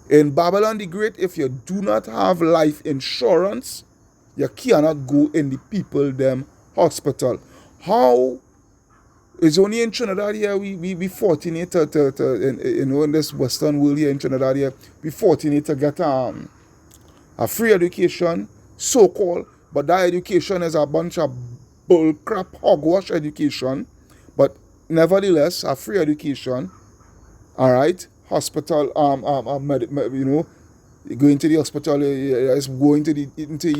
In Babylon the Great, if you do not have life insurance, you cannot go in the people them hospital. How? It's only in Trinidad here we fortunate in this Western world here in Trinidad here, we fortunate to get a free education, so-called, but that education is a bunch of bullcrap hogwash education, but nevertheless a free education, all right, hospital, going to the hospital, going to the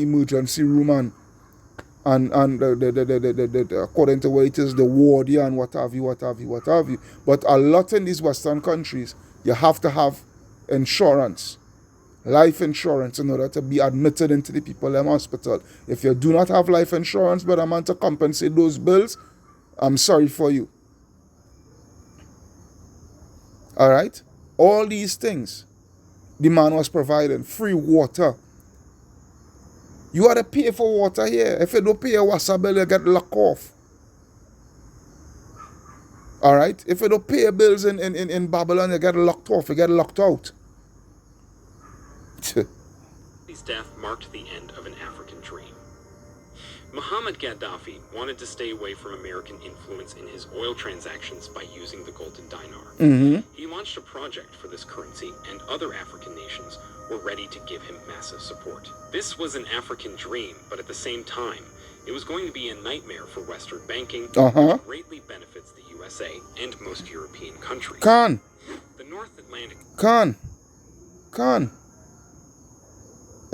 emergency room and according to what it is, the ward here and what have you. But a lot in these Western countries, you have to have insurance. life insurance in order to be admitted into the people in hospital. If you do not have life insurance, brother man, to compensate those bills, I'm sorry for you. All right? All these things, the man was providing. Free water. You got to pay for water here. If you don't pay your water bill, you get locked off. All right? If you don't pay your bills in Babylon, you get locked off. You get locked out. His death marked the end of an African dream. Muhammad Gaddafi wanted to stay away from American influence in his oil transactions by using the golden dinar. He launched a project for this currency, and other African nations were ready to give him massive support. This was an African dream, but at the same time, it was going to be a nightmare for Western banking, which greatly benefits the USA and most European countries. The North Atlantic.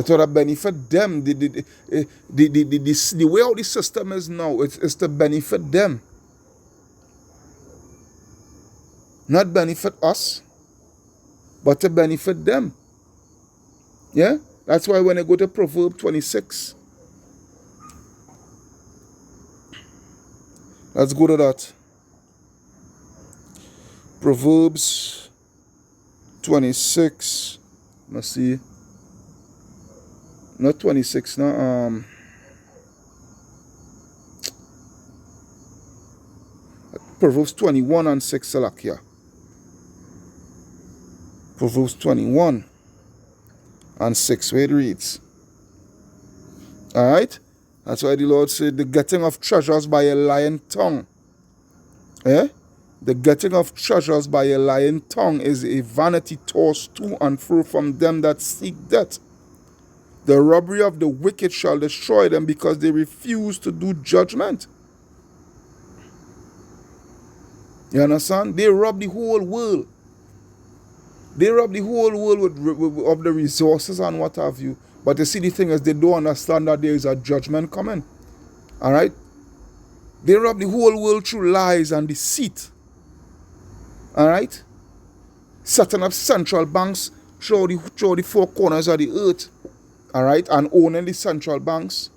It would have benefit them. The way how the system is now, it's to benefit them. Not benefit us, but to benefit them. Yeah? That's why when I go to Proverbs 26, let's go to that. Proverbs 26, let's see. Not 26, no, Proverbs 21 and 6, Salakia. Proverbs 21 and 6, where it reads. Alright? That's why the Lord said, the getting of treasures by a lying tongue. Eh? The getting of treasures by a lying tongue is a vanity tossed to and fro from them that seek death. The robbery of the wicked shall destroy them, because they refuse to do judgment. You understand? They rob the whole world. They rob the whole world of the resources and what have you. But you see, the thing is, they don't understand that there is a judgment coming. Alright? They rob the whole world through lies and deceit. Alright? Setting up central banks through the four corners of the earth. Alright, and owning the central banks.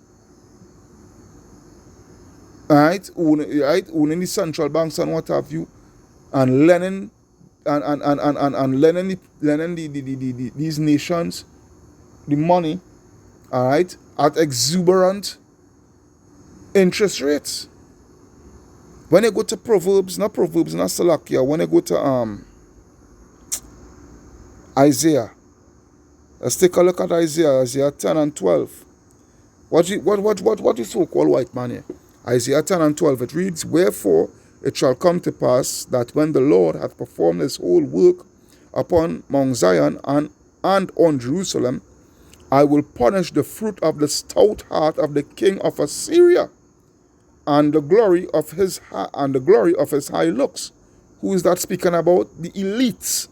Alright, owning the central banks and what have you, and lending these nations the money, alright, at exuberant interest rates. When you go to Proverbs, not Salakia, when you go to Isaiah. Let's take a look at Isaiah 10 and 12. What is so-called white man here? Isaiah 10 and 12, it reads, wherefore it shall come to pass that when the Lord hath performed his whole work upon Mount Zion and on Jerusalem, I will punish the fruit of the stout heart of the king of Assyria, and the glory of his high looks. Who is that speaking about? The elites.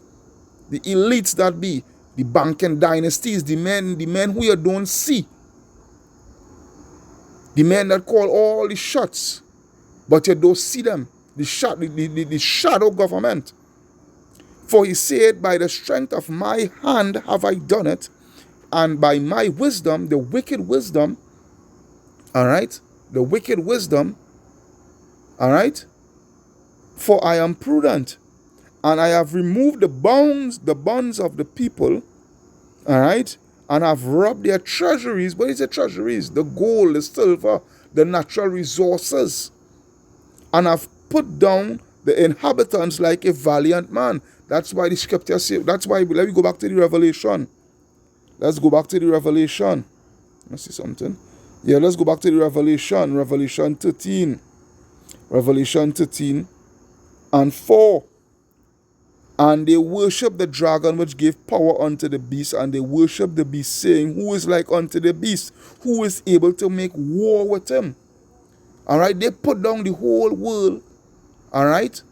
The elites that be the banking dynasties, the men who you don't see. The men that call all the shots, but you don't see them. The shadow government. For he said, by the strength of my hand have I done it, and by my wisdom, the wicked wisdom, alright, the wicked wisdom, alright, for I am prudent, and I have removed the bonds of the people, alright, and have robbed their treasuries. What is the treasuries? The gold, the silver, the natural resources, and have put down the inhabitants like a valiant man. That's why the scripture says, that's why, let me go back to the Revelation. Let's go back to the Revelation. Let's see something. Yeah, let's go back to the Revelation. Revelation 13. Revelation 13 and 4. And they worship the dragon which gave power unto the beast, and they worship the beast, saying, who is like unto the beast? Who is able to make war with him? Alright, they put down the whole world, alright,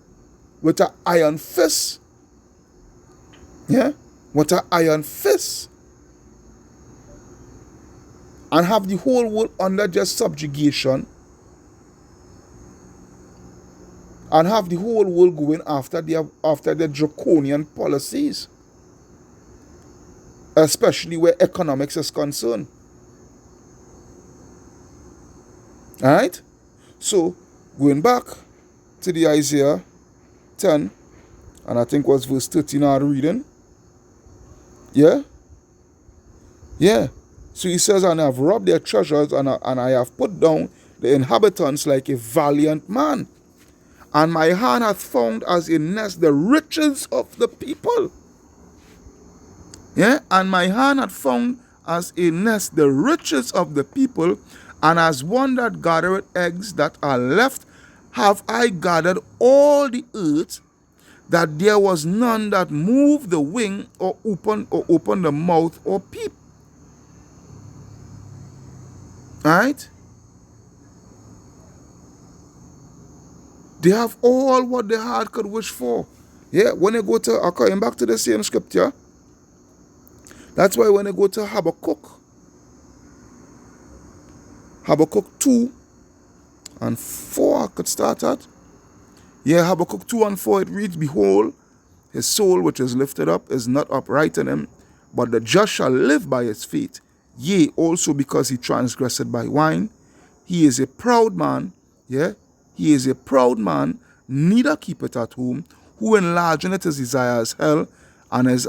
with an iron fist. Yeah? With an iron fist. And have the whole world under just subjugation. And have the whole world going after their draconian policies. especially where economics is concerned. All right? So, going back to the Isaiah 10, and I think was verse 13 I reading. Yeah? Yeah. So he says, and I have robbed their treasures, and I have put down the inhabitants like a valiant man. And my hand hath found as a nest the riches of the people. Yeah? And my hand hath found as a nest the riches of the people, and as one that gathereth eggs that are left, have I gathered all the earth, that there was none that moved the wing or open the mouth or peep. Alright? They have all what their heart could wish for. Yeah, when you go to, going back to the same scripture, that's why when you go to Habakkuk 2 and 4, I could start at. Yeah, Habakkuk 2 and 4, it reads, behold, his soul which is lifted up is not upright in him, but the just shall live by his faith. Yea, also because he transgressed by wine. He is a proud man, yeah, he is a proud man, neither keepeth at home, who enlarging his desires hell, and is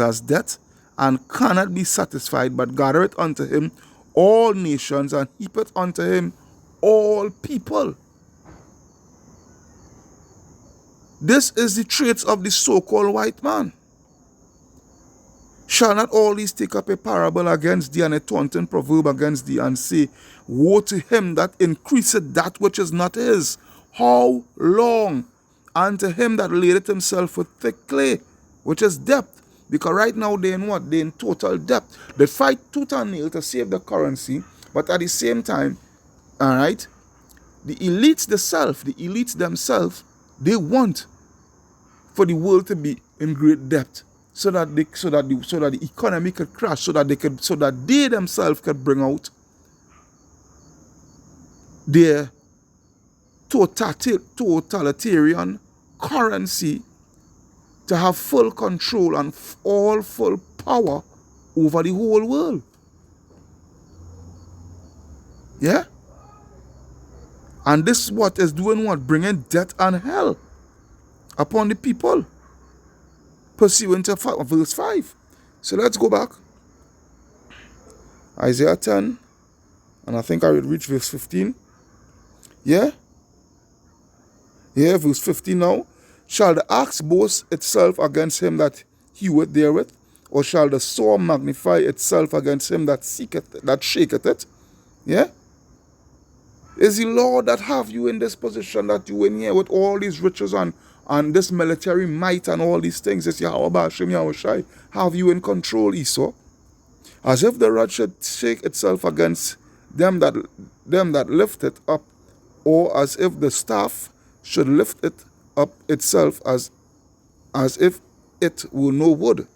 as death, and cannot be satisfied, but gathereth unto him all nations, and heapeth unto him all people. This is the traits of the so-called white man. Shall not all these take up a parable against thee, and a taunting proverb against thee, and say, woe to him that increaseth that which is not his? How long? And to him that ladeth himself with thick clay, which is depth. Because right now they're in what? They're in total depth. They fight tooth and nail to save the currency, but at the same time, all right, the elites themselves, they want for the world to be in great debt, so that the economy could crash, so that they themselves could bring out their totalitarian currency, to have full control and all full power over the whole world. Yeah? And this is what is doing what? Bringing death and hell upon the people, pursuant to verse 5. So let's go back. Isaiah 10, and I think I will reach verse 15. Yeah? Yeah, verse 15 now. Shall the axe boast itself against him that heweth therewith? Or shall the saw magnify itself against him that shaketh it? Yeah? Is the Lord that have you in this position, that you in here with all these riches and this military might and all these things? Is Yahweh Bashim Yahushai have you in control, Esau? As if the rod should shake itself against them that lift it up, or as if the staff should lift it up itself, as if it were no wood.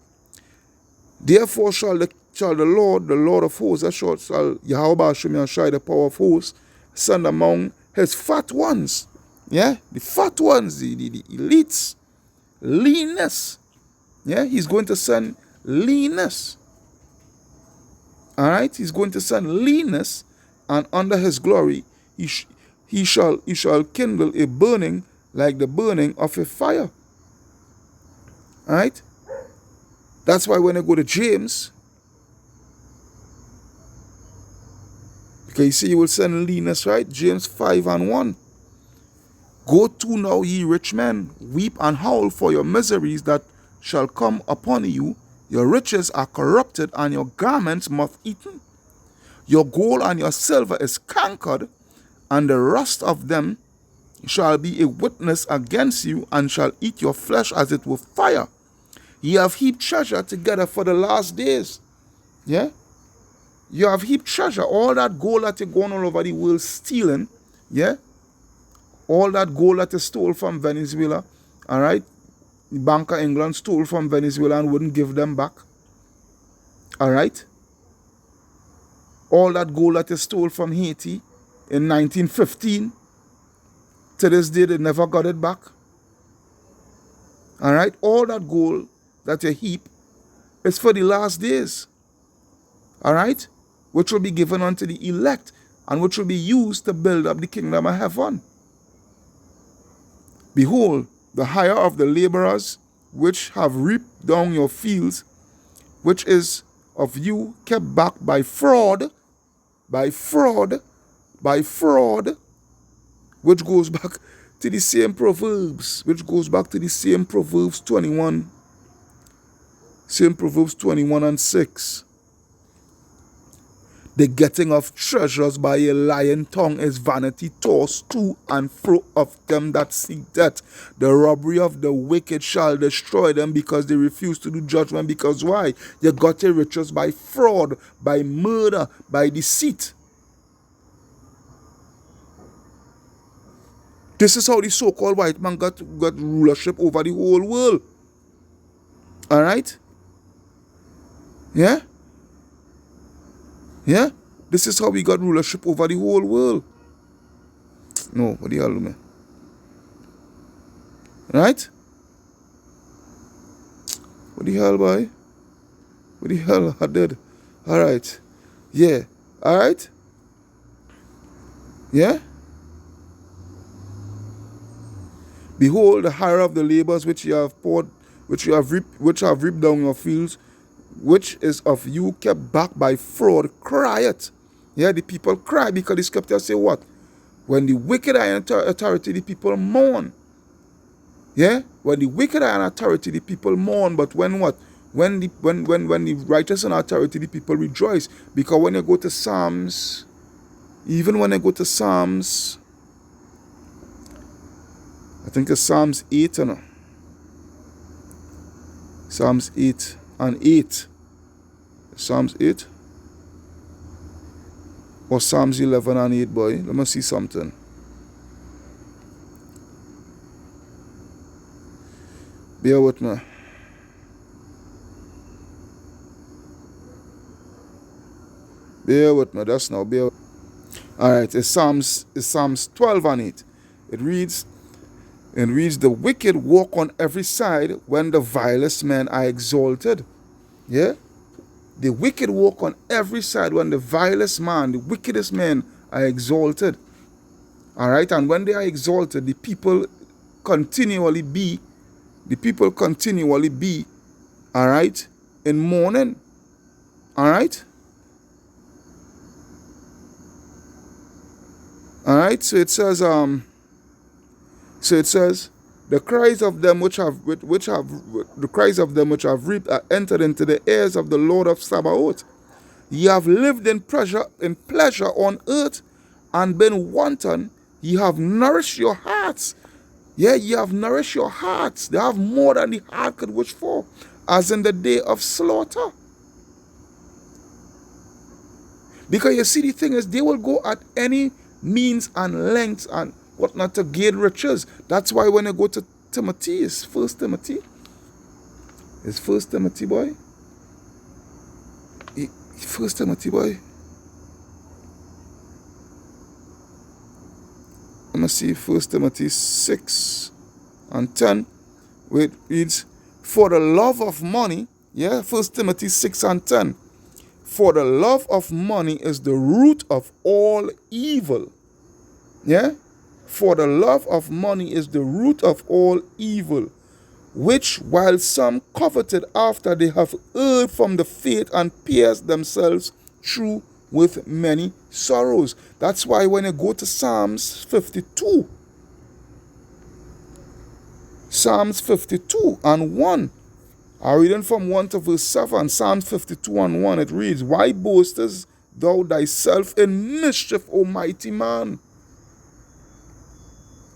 Therefore shall the Lord of hosts, shall Yahweh Bashim Yahushai, the power of hosts, send among his fat ones. Yeah, the fat ones, the elites, leanness. Yeah, he's going to send leanness. All right, he's going to send leanness, and under his glory he shall kindle a burning like the burning of a fire. All right, that's why when I go to James, because you see, you will send leanness, right? James 5 and 1. Go to now, ye rich men, weep and howl for your miseries that shall come upon you. Your riches are corrupted, and your garments moth-eaten. Your gold and your silver is cankered, and the rust of them shall be a witness against you, and shall eat your flesh as it were fire. Ye have heaped treasure together for the last days. Yeah? You have heaped treasure, all that gold that you're going all over the world stealing, yeah? All that gold that you stole from Venezuela, all right? The Bank of England stole from Venezuela and wouldn't give them back, all right? All that gold that you stole from Haiti in 1915, to this day they never got it back, all right? All that gold that you heap is for the last days. All right? Which will be given unto the elect and which will be used to build up the kingdom of heaven. Behold, the hire of the laborers which have reaped down your fields, which is of you kept back by fraud, which goes back to the same Proverbs, 21, same Proverbs 21 and 6. The getting of treasures by a lying tongue is vanity, tossed to and fro of them that seek death. The robbery of the wicked shall destroy them, because they refuse to do judgment. Because why? They got their riches by fraud, by murder, by deceit. This is how the so-called white man got rulership over the whole world. All right? Yeah? Yeah? This is how we got rulership over the whole world. No, what the hell, man? Right? What the hell, boy? What the hell I did? Alright. Yeah. Alright? Yeah? Behold, the hire of the labors which you have poured, which have reaped down your fields, which is of you kept back by fraud, crieth. Yeah, the people cry because the scripture say what? When the wicked are in authority, the people mourn. Yeah? When the wicked are in authority, the people mourn. But when what? When the righteous in authority, the people rejoice. Because when you go to Psalms, even when I go to Psalms, I think it's Psalms 8, you know. Psalms 8 and 8. Psalms 8 or Psalms 11 and 8, boy. Let me see something. Bear with me. Bear with me. That's now. Bear. All right. It's Psalms 12 and 8. It reads, the wicked walk on every side when the vilest men are exalted. Yeah? The wicked walk on every side when the vilest man, the wickedest men are exalted. All right? And when they are exalted, the people continually be, all right, in mourning. All right? All right? So it says, the cries of them which have reaped are entered into the ears of the Lord of Sabaoth. Ye have lived in pleasure on earth, and been wanton. Ye have nourished your hearts. Yeah, ye have nourished your hearts. They have more than the heart could wish for, as in the day of slaughter. Because you see, the thing is, they will go at any means and lengths and whatnot to gain riches. That's why when I go to Timothy, it's 1 Timothy. It's 1 Timothy, boy. 1 Timothy, boy. Let me see, 1 Timothy 6 and 10, where it reads, for the love of money, yeah, 1 Timothy 6 and 10, for the love of money is the root of all evil. Yeah? For the love of money is the root of all evil, which while some coveted after, they have erred from the faith and pierced themselves through with many sorrows. That's why when you go to Psalms 52, Psalms 52 and 1, I'm reading from 1 to verse 7, Psalms 52 and 1, it reads, why boastest thou thyself in mischief, O mighty man?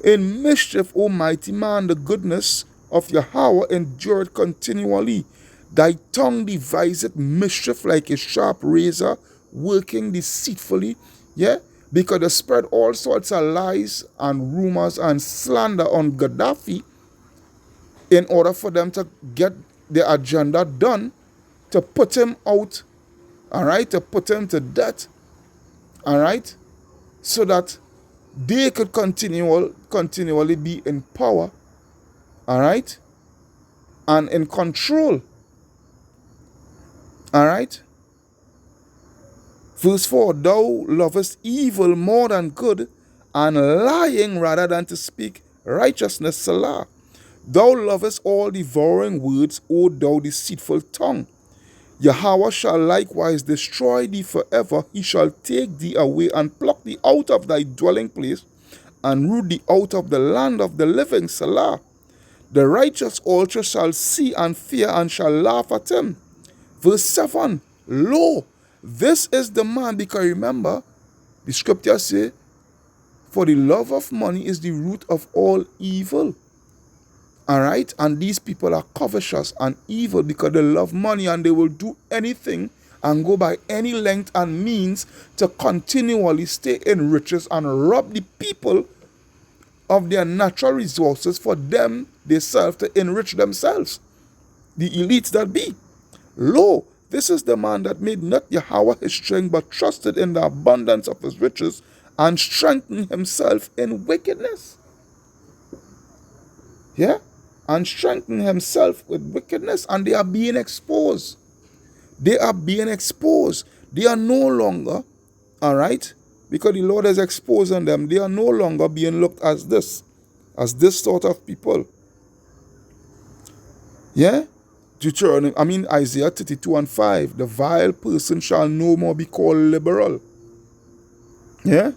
In mischief, O mighty man, the goodness of Yahweh endured continually. Thy tongue deviseth mischief like a sharp razor, working deceitfully. Yeah? Because they spread all sorts of lies and rumors and slander on Gaddafi in order for them to get their agenda done, to put him out, all right, to put him to death, all right, so that they could continually be in power, all right? and in control. All right? Verse 4, thou lovest evil more than good, and lying rather than to speak righteousness, Salah. Thou lovest all devouring words, O thou deceitful tongue. Yahweh shall likewise destroy thee forever. He shall take thee away and pluck thee out of thy dwelling place, and root thee out of the land of the living, Salah. The righteous also shall see and fear, and shall laugh at him. Verse 7, lo, this is the man, because remember, the scripture say, for the love of money is the root of all evil. All right? And these people are covetous and evil because they love money, and they will do anything and go by any length and means to continually stay in riches and rob the people of their natural resources for them themselves to enrich themselves. The elites that be. Lo, this is the man that made not Yahweh his strength, but trusted in the abundance of his riches, and strengthened himself in wickedness. Yeah? And strengthened himself with wickedness, and they are being exposed. They are being exposed. They are no longer, all right, because the Lord is exposing them, they are no longer being looked as this sort of people. Yeah? Isaiah 32:5, the vile person shall no more be called liberal. Yeah?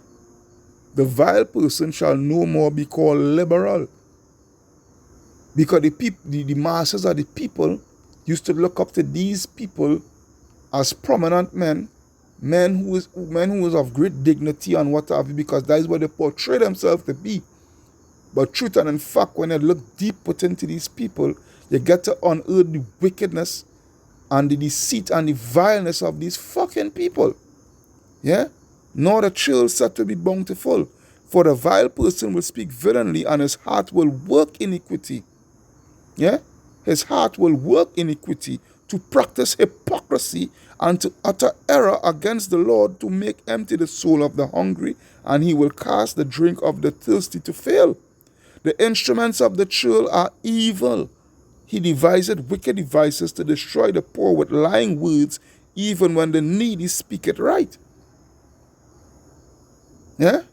The vile person shall no more be called liberal. Because the masses of the people used to look up to these people as prominent men who is of great dignity and what have you, because that is what they portray themselves to be. But truth and in fact, when you look deep into these people, you get to unearth the wickedness and the deceit and the vileness of these fucking people. Yeah? Nor the children said to be bountiful. For the vile person will speak villainy, and his heart will work iniquity. Yeah? His heart will work iniquity, to practice hypocrisy and to utter error against the Lord, to make empty the soul of the hungry, and he will cast the drink of the thirsty to fail. The instruments of the churl are evil. He deviseth wicked devices to destroy the poor with lying words, even when the needy speak it right. Yeah?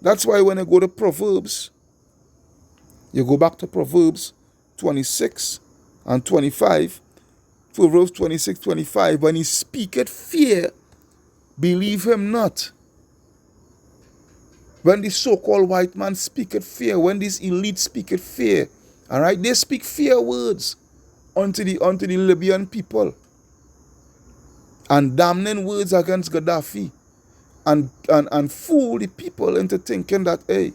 That's why when you go to Proverbs, you go back to Proverbs 26 and 25. Proverbs 26:25, when he speaketh fear, believe him not. When the so-called white man speaketh fear, when these elites speaketh fear, all right, they speak fear words unto the Libyan people, and damning words against Gaddafi, and fool the people into thinking that, hey,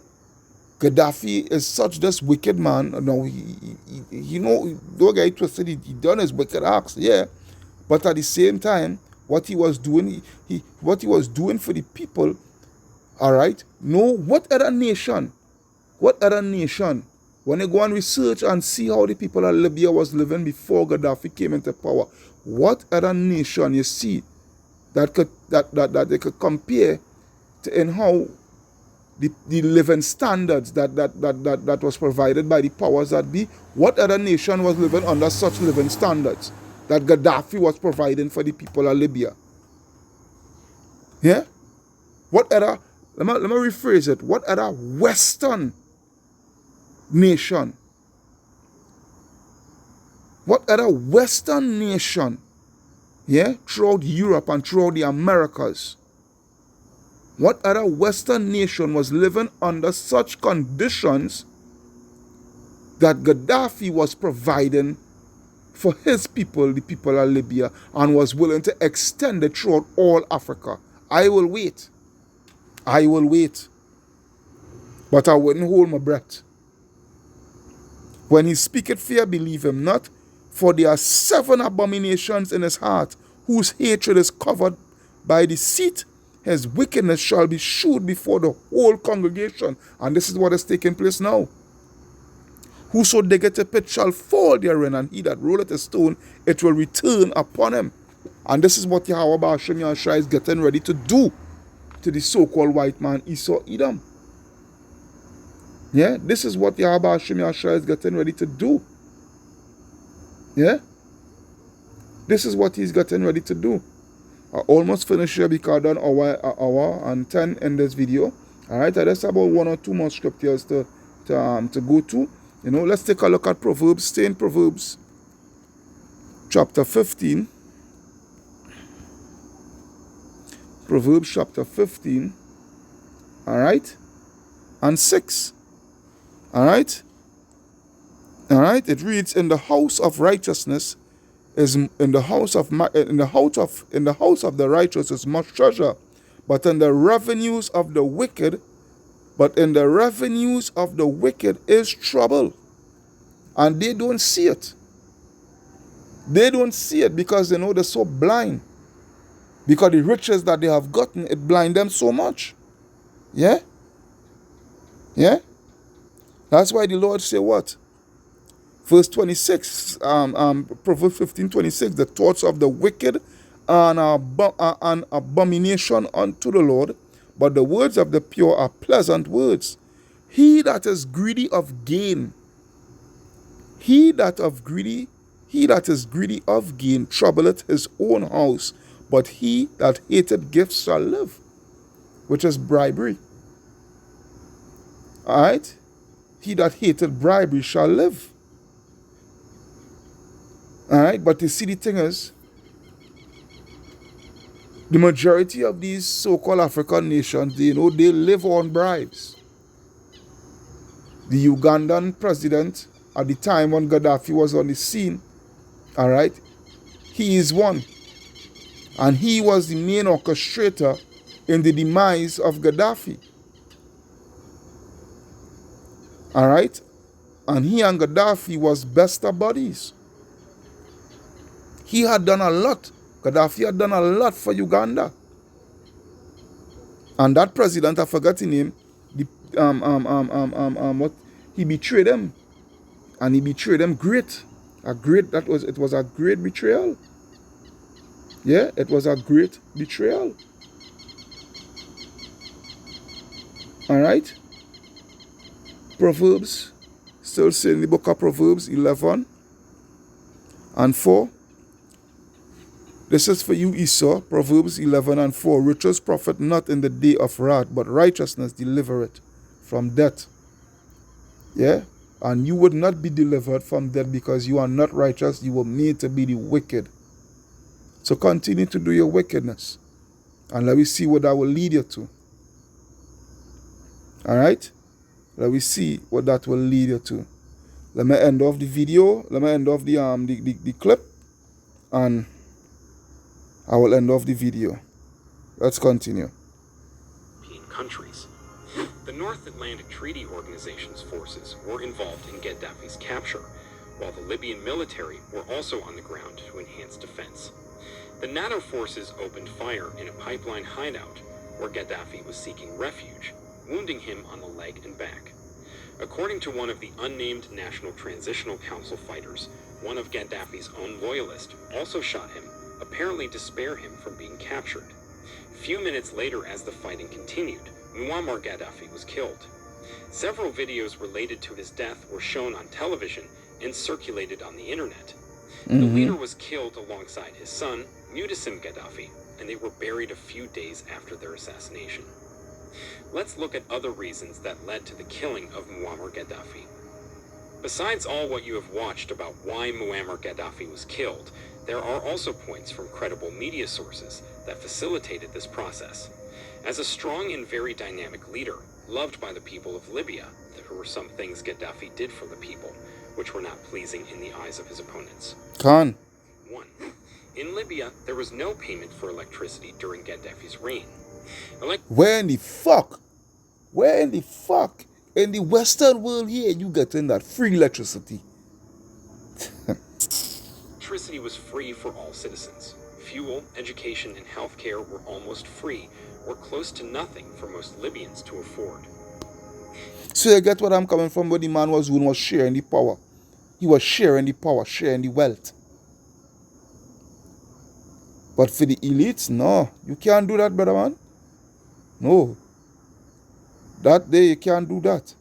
Gaddafi is such this wicked man. No, he don't get twisted. He done his wicked acts, yeah. But at the same time, what he was doing, what he was doing for the people, all right. No, what other nation, when you go and research and see how the people of Libya was living before Gaddafi came into power, what other nation you see that they could compare to in how the living standards that was provided by the powers that be? What other nation was living under such living standards that Gaddafi was providing for the people of Libya? Yeah? What other, let me rephrase it, what other Western nation, yeah, throughout Europe and throughout the Americas, what other Western nation was living under such conditions that Gaddafi was providing for his people, the people of Libya, and was willing to extend it throughout all Africa? I will wait. But I wouldn't hold my breath. When he speaketh fear, believe him not, for there are 7 abominations in his heart, whose hatred is covered by deceit. His wickedness shall be shewed before the whole congregation. And this is what is taking place now. Whoso diggeth a pit shall fall therein, and he that rolleth a stone, it will return upon him. And this is what Yahweh Ba'ashem Yahshua is getting ready to do to the so-called white man Esau Edom. Yeah, this is what Yahweh Ba'ashem Yahshua is getting ready to do. Yeah? This is what he's getting ready to do. I almost finished here because I've done an hour and 10 in this video. Alright, I just about one or two more scriptures to go to. You know, let's take a look at Proverbs. Stay in Proverbs chapter 15. Proverbs chapter 15. Alright? And 6. Alright? Alright? It reads, in the house of righteousness is in the house of the righteous is much treasure, but in the revenues of the wicked is trouble. And they don't see it. They don't see it because they know they're so blind. Because the riches that they have gotten, it blinds them so much. Yeah? Yeah? That's why the Lord say what? Verse 26, Proverbs 15:26, the thoughts of the wicked are an abomination unto the Lord, but the words of the pure are pleasant words. He that is greedy of gain, he that is greedy of gain troubleth his own house, but he that hateth gifts shall live, which is bribery. Alright? He that hateth bribery shall live. Alright, but you see, the thing is, the majority of these so-called African nations, they live on bribes. The Ugandan president, at the time when Gaddafi was on the scene, alright, he is one. And he was the main orchestrator in the demise of Gaddafi. Alright? And he and Gaddafi was best of buddies. He had done a lot. Gaddafi had done a lot for Uganda. And that president, I forgot his name, he betrayed him. And he betrayed him great. It was a great betrayal. Yeah, it was a great betrayal. Alright? Proverbs, still saying the book of Proverbs 11 and 4. This is for you, Esau, Proverbs 11 and 4. Riches profit not in the day of wrath, but righteousness delivereth from death. Yeah? And you would not be delivered from death because you are not righteous. You were made to be the wicked. So continue to do your wickedness. And let me see what that will lead you to. Alright? Let me see what that will lead you to. Let me end off the video. Let me end off the clip. And I will end off the video. Let's continue. Countries. The North Atlantic Treaty Organization's forces were involved in Gaddafi's capture, while the Libyan military were also on the ground to enhance defense. The NATO forces opened fire in a pipeline hideout where Gaddafi was seeking refuge, wounding him on the leg and back. According to one of the unnamed National Transitional Council fighters, one of Gaddafi's own loyalists also shot him, apparently to spare him from being captured. Few minutes later, as the fighting continued, Muammar Gaddafi was killed. Several videos related to his death were shown on television and circulated on the internet. The leader was killed alongside his son, Mu'tasim Gaddafi, and they were buried a few days after their assassination. Let's look at other reasons that led to the killing of Muammar Gaddafi. Besides all what you have watched about why Muammar Gaddafi was killed, there are also points from credible media sources that facilitated this process. As a strong and very dynamic leader, loved by the people of Libya, there were some things Gaddafi did for the people, which were not pleasing in the eyes of his opponents. 1. In Libya, there was no payment for electricity during Gaddafi's reign. Where in the fuck in the Western world here you getting that free electricity? Electricity was free for all citizens. Fuel, education, and healthcare were almost free, or close to nothing for most Libyans to afford. So you get what I'm coming from? What the man was doing was sharing the power. He was sharing the power, sharing the wealth. But for the elites, no. You can't do that, brother man. No. That day you can't do that.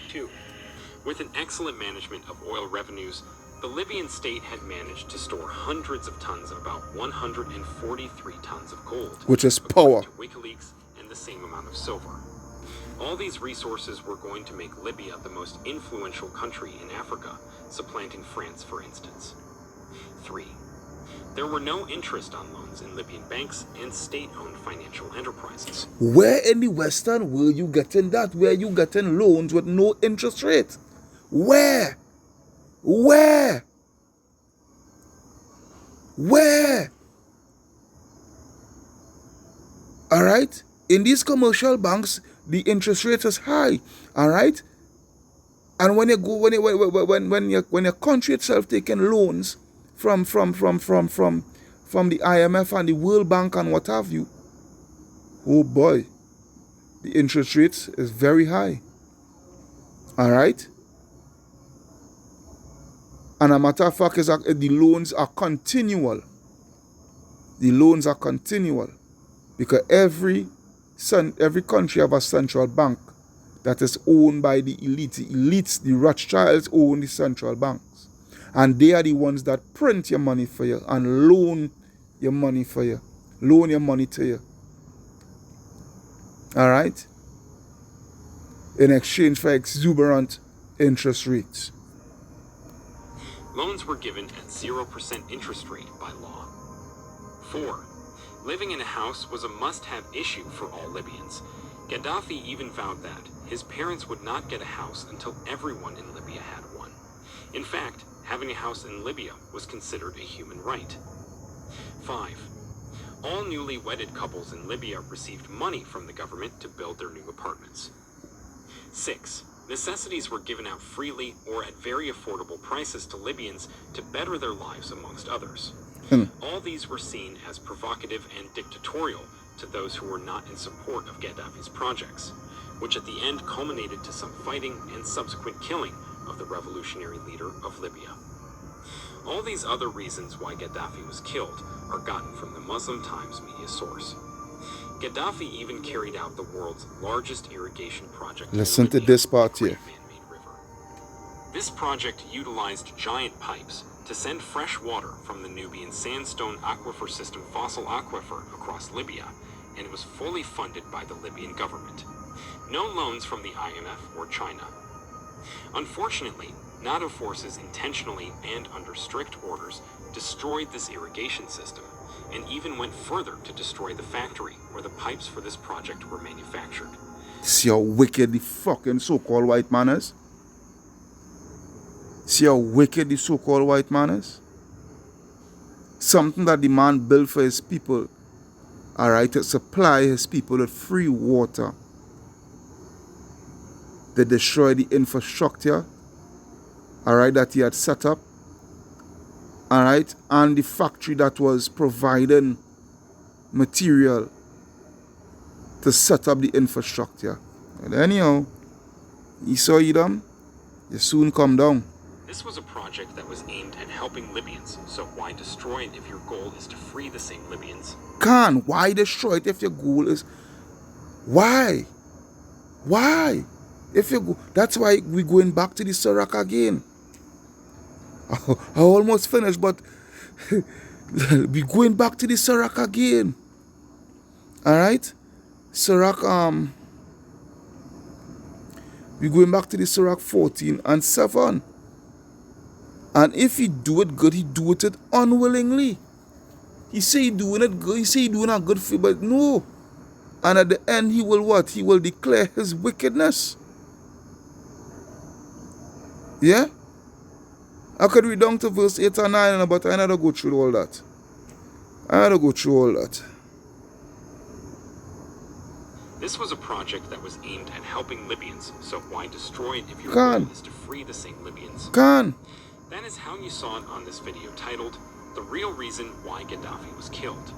2. With an excellent management of oil revenues, The Libyan state had managed to store hundreds of tons, about 143 tons of gold, which is according power. to WikiLeaks, and the same amount of silver. All these resources were going to make Libya the most influential country in Africa, supplanting France, for instance. 3. There were no interest on loans in Libyan banks and state-owned financial enterprises. Where in the Western world you getting that? Where you getting loans with no interest rate? Where? Where? Where? All right? In these commercial banks, the interest rate is high. All right? And when you go, when your country itself taking loans from the IMF and the World Bank and what have you, oh boy, the interest rate is very high. All right? And a matter of fact, the loans are continual. The loans are continual. Because every country have a central bank that is owned by the elite. The elites, the Rothschilds own the central banks. And they are the ones that print your money for you and loan your money for you. Loan your money to you. All right? In exchange for exuberant interest rates. Loans were given at 0% interest rate by law. 4. Living in a house was a must-have issue for all Libyans. Gaddafi even vowed that his parents would not get a house until everyone in Libya had one. In fact, having a house in Libya was considered a human right. 5. All newly wedded couples in Libya received money from the government to build their new apartments. 6. Necessities were given out freely or at very affordable prices to Libyans to better their lives, amongst others. All these were seen as provocative and dictatorial to those who were not in support of Gaddafi's projects, which at the end culminated to some fighting and subsequent killing of the revolutionary leader of Libya. All these other reasons why Gaddafi was killed are gotten from the Muslim Times media source. Gaddafi even carried out the world's largest irrigation project. Listen to this part here. Man-made river. This project utilized giant pipes to send fresh water from the Nubian sandstone aquifer system fossil aquifer across Libya, and it was fully funded by the Libyan government. No loans from the IMF or China. Unfortunately, NATO forces intentionally and under strict orders destroyed this irrigation system, and even went further to destroy the factory where the pipes for this project were manufactured. See how wicked the fucking so-called white man is? See how wicked the so-called white man is? Something that the man built for his people, alright, to supply his people with free water. They destroy the infrastructure, alright, that he had set up, alright, and the factory that was providing material to set up the infrastructure. And anyhow, you saw you done, you soon come down. This was a project that was aimed at helping Libyans, so why destroy it if your goal is to free the same Libyans? Why destroy it if your goal is... Why? Why? If you go... That's why we're going back to the Sirach again. I almost finished, but we're going back to the Sirach again. Alright? Sirach, we're going back to the Sirach 14 and 7. And if he do it good, he do it unwillingly. He say he doing it good, he say he doing a good thing, but no. And at the end, he will what? He will declare his wickedness. Yeah? I could read down to verse 8 and 9, but I never go through all that. This was a project that was aimed at helping Libyans, so why destroy it if your goal is to free the same Libyans? That is how you saw it on this video titled, The Real Reason Why Gaddafi Was Killed.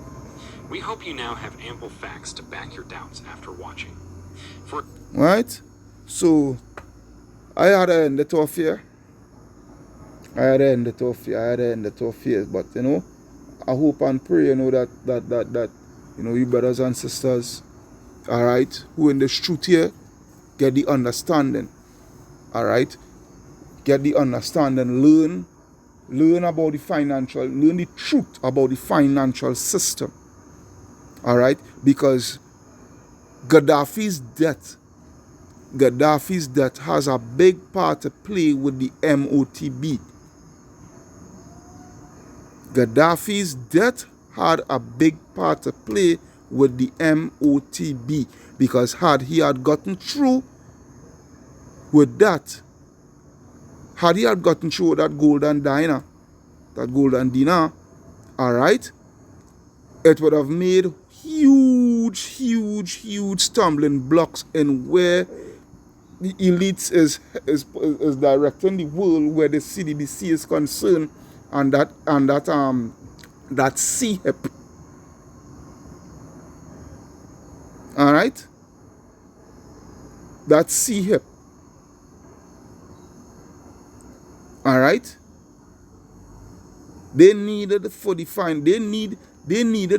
We hope you now have ample facts to back your doubts after watching. Right? So, I had to end it off here. But, you know, I hope and pray, you know, that you know, you brothers and sisters, alright, who in this truth here, get the understanding. Alright? Get the understanding, learn learn the truth about the financial system. All right, because Gaddafi's death has a big part to play with the MOTB. Gaddafi's death had a big part to play with the MOTB, because had he gotten through with that golden dinar, all right, it would have made huge stumbling blocks in where the elites is directing the world, where the CDBC is concerned, and that CHIP. All right, that CHIP. All right, they needed for the fine. They needed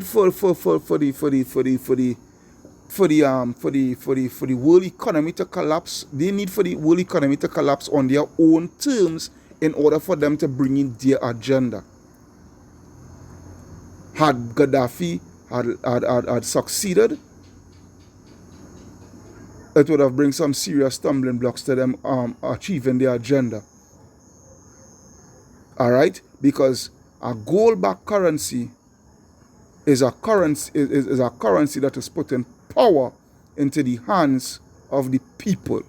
for the world economy to collapse. They need for the world economy to collapse on their own terms in order for them to bring in their agenda. Had Gaddafi had succeeded, it would have bring some serious stumbling blocks to them achieving their agenda. All right, because a gold-backed currency is a currency that is putting power into the hands of the people.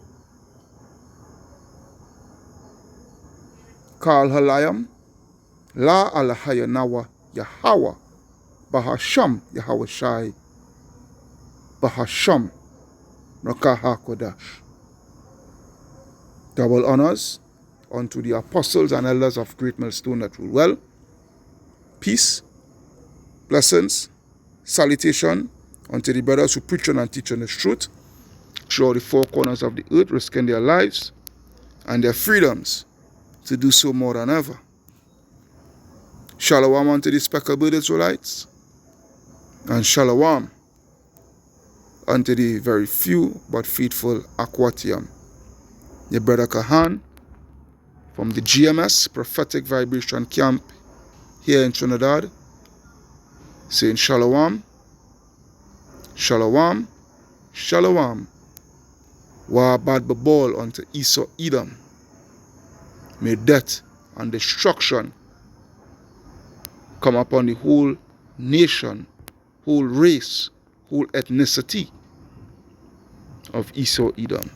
Kal halayam, la alahayanawa Yahweh, bahasham Yahweh Shai, bahasham Rakaha Kodash. Double honors unto the apostles and elders of Great Millstone that rule well. Peace, blessings, salutation unto the brothers who preach and teach on the truth throughout the four corners of the earth, risking their lives and their freedoms to do so more than ever. Shalom unto the speckled Israelites, and shalom unto the very few but faithful Aquatium. Your brother Kahan from the GMS Prophetic Vibration Camp here in Trinidad, saying shalom, shalom, shalom. Wa bad babol unto Esau Edom. May death and destruction come upon the whole nation, whole race, whole ethnicity of Esau Edom.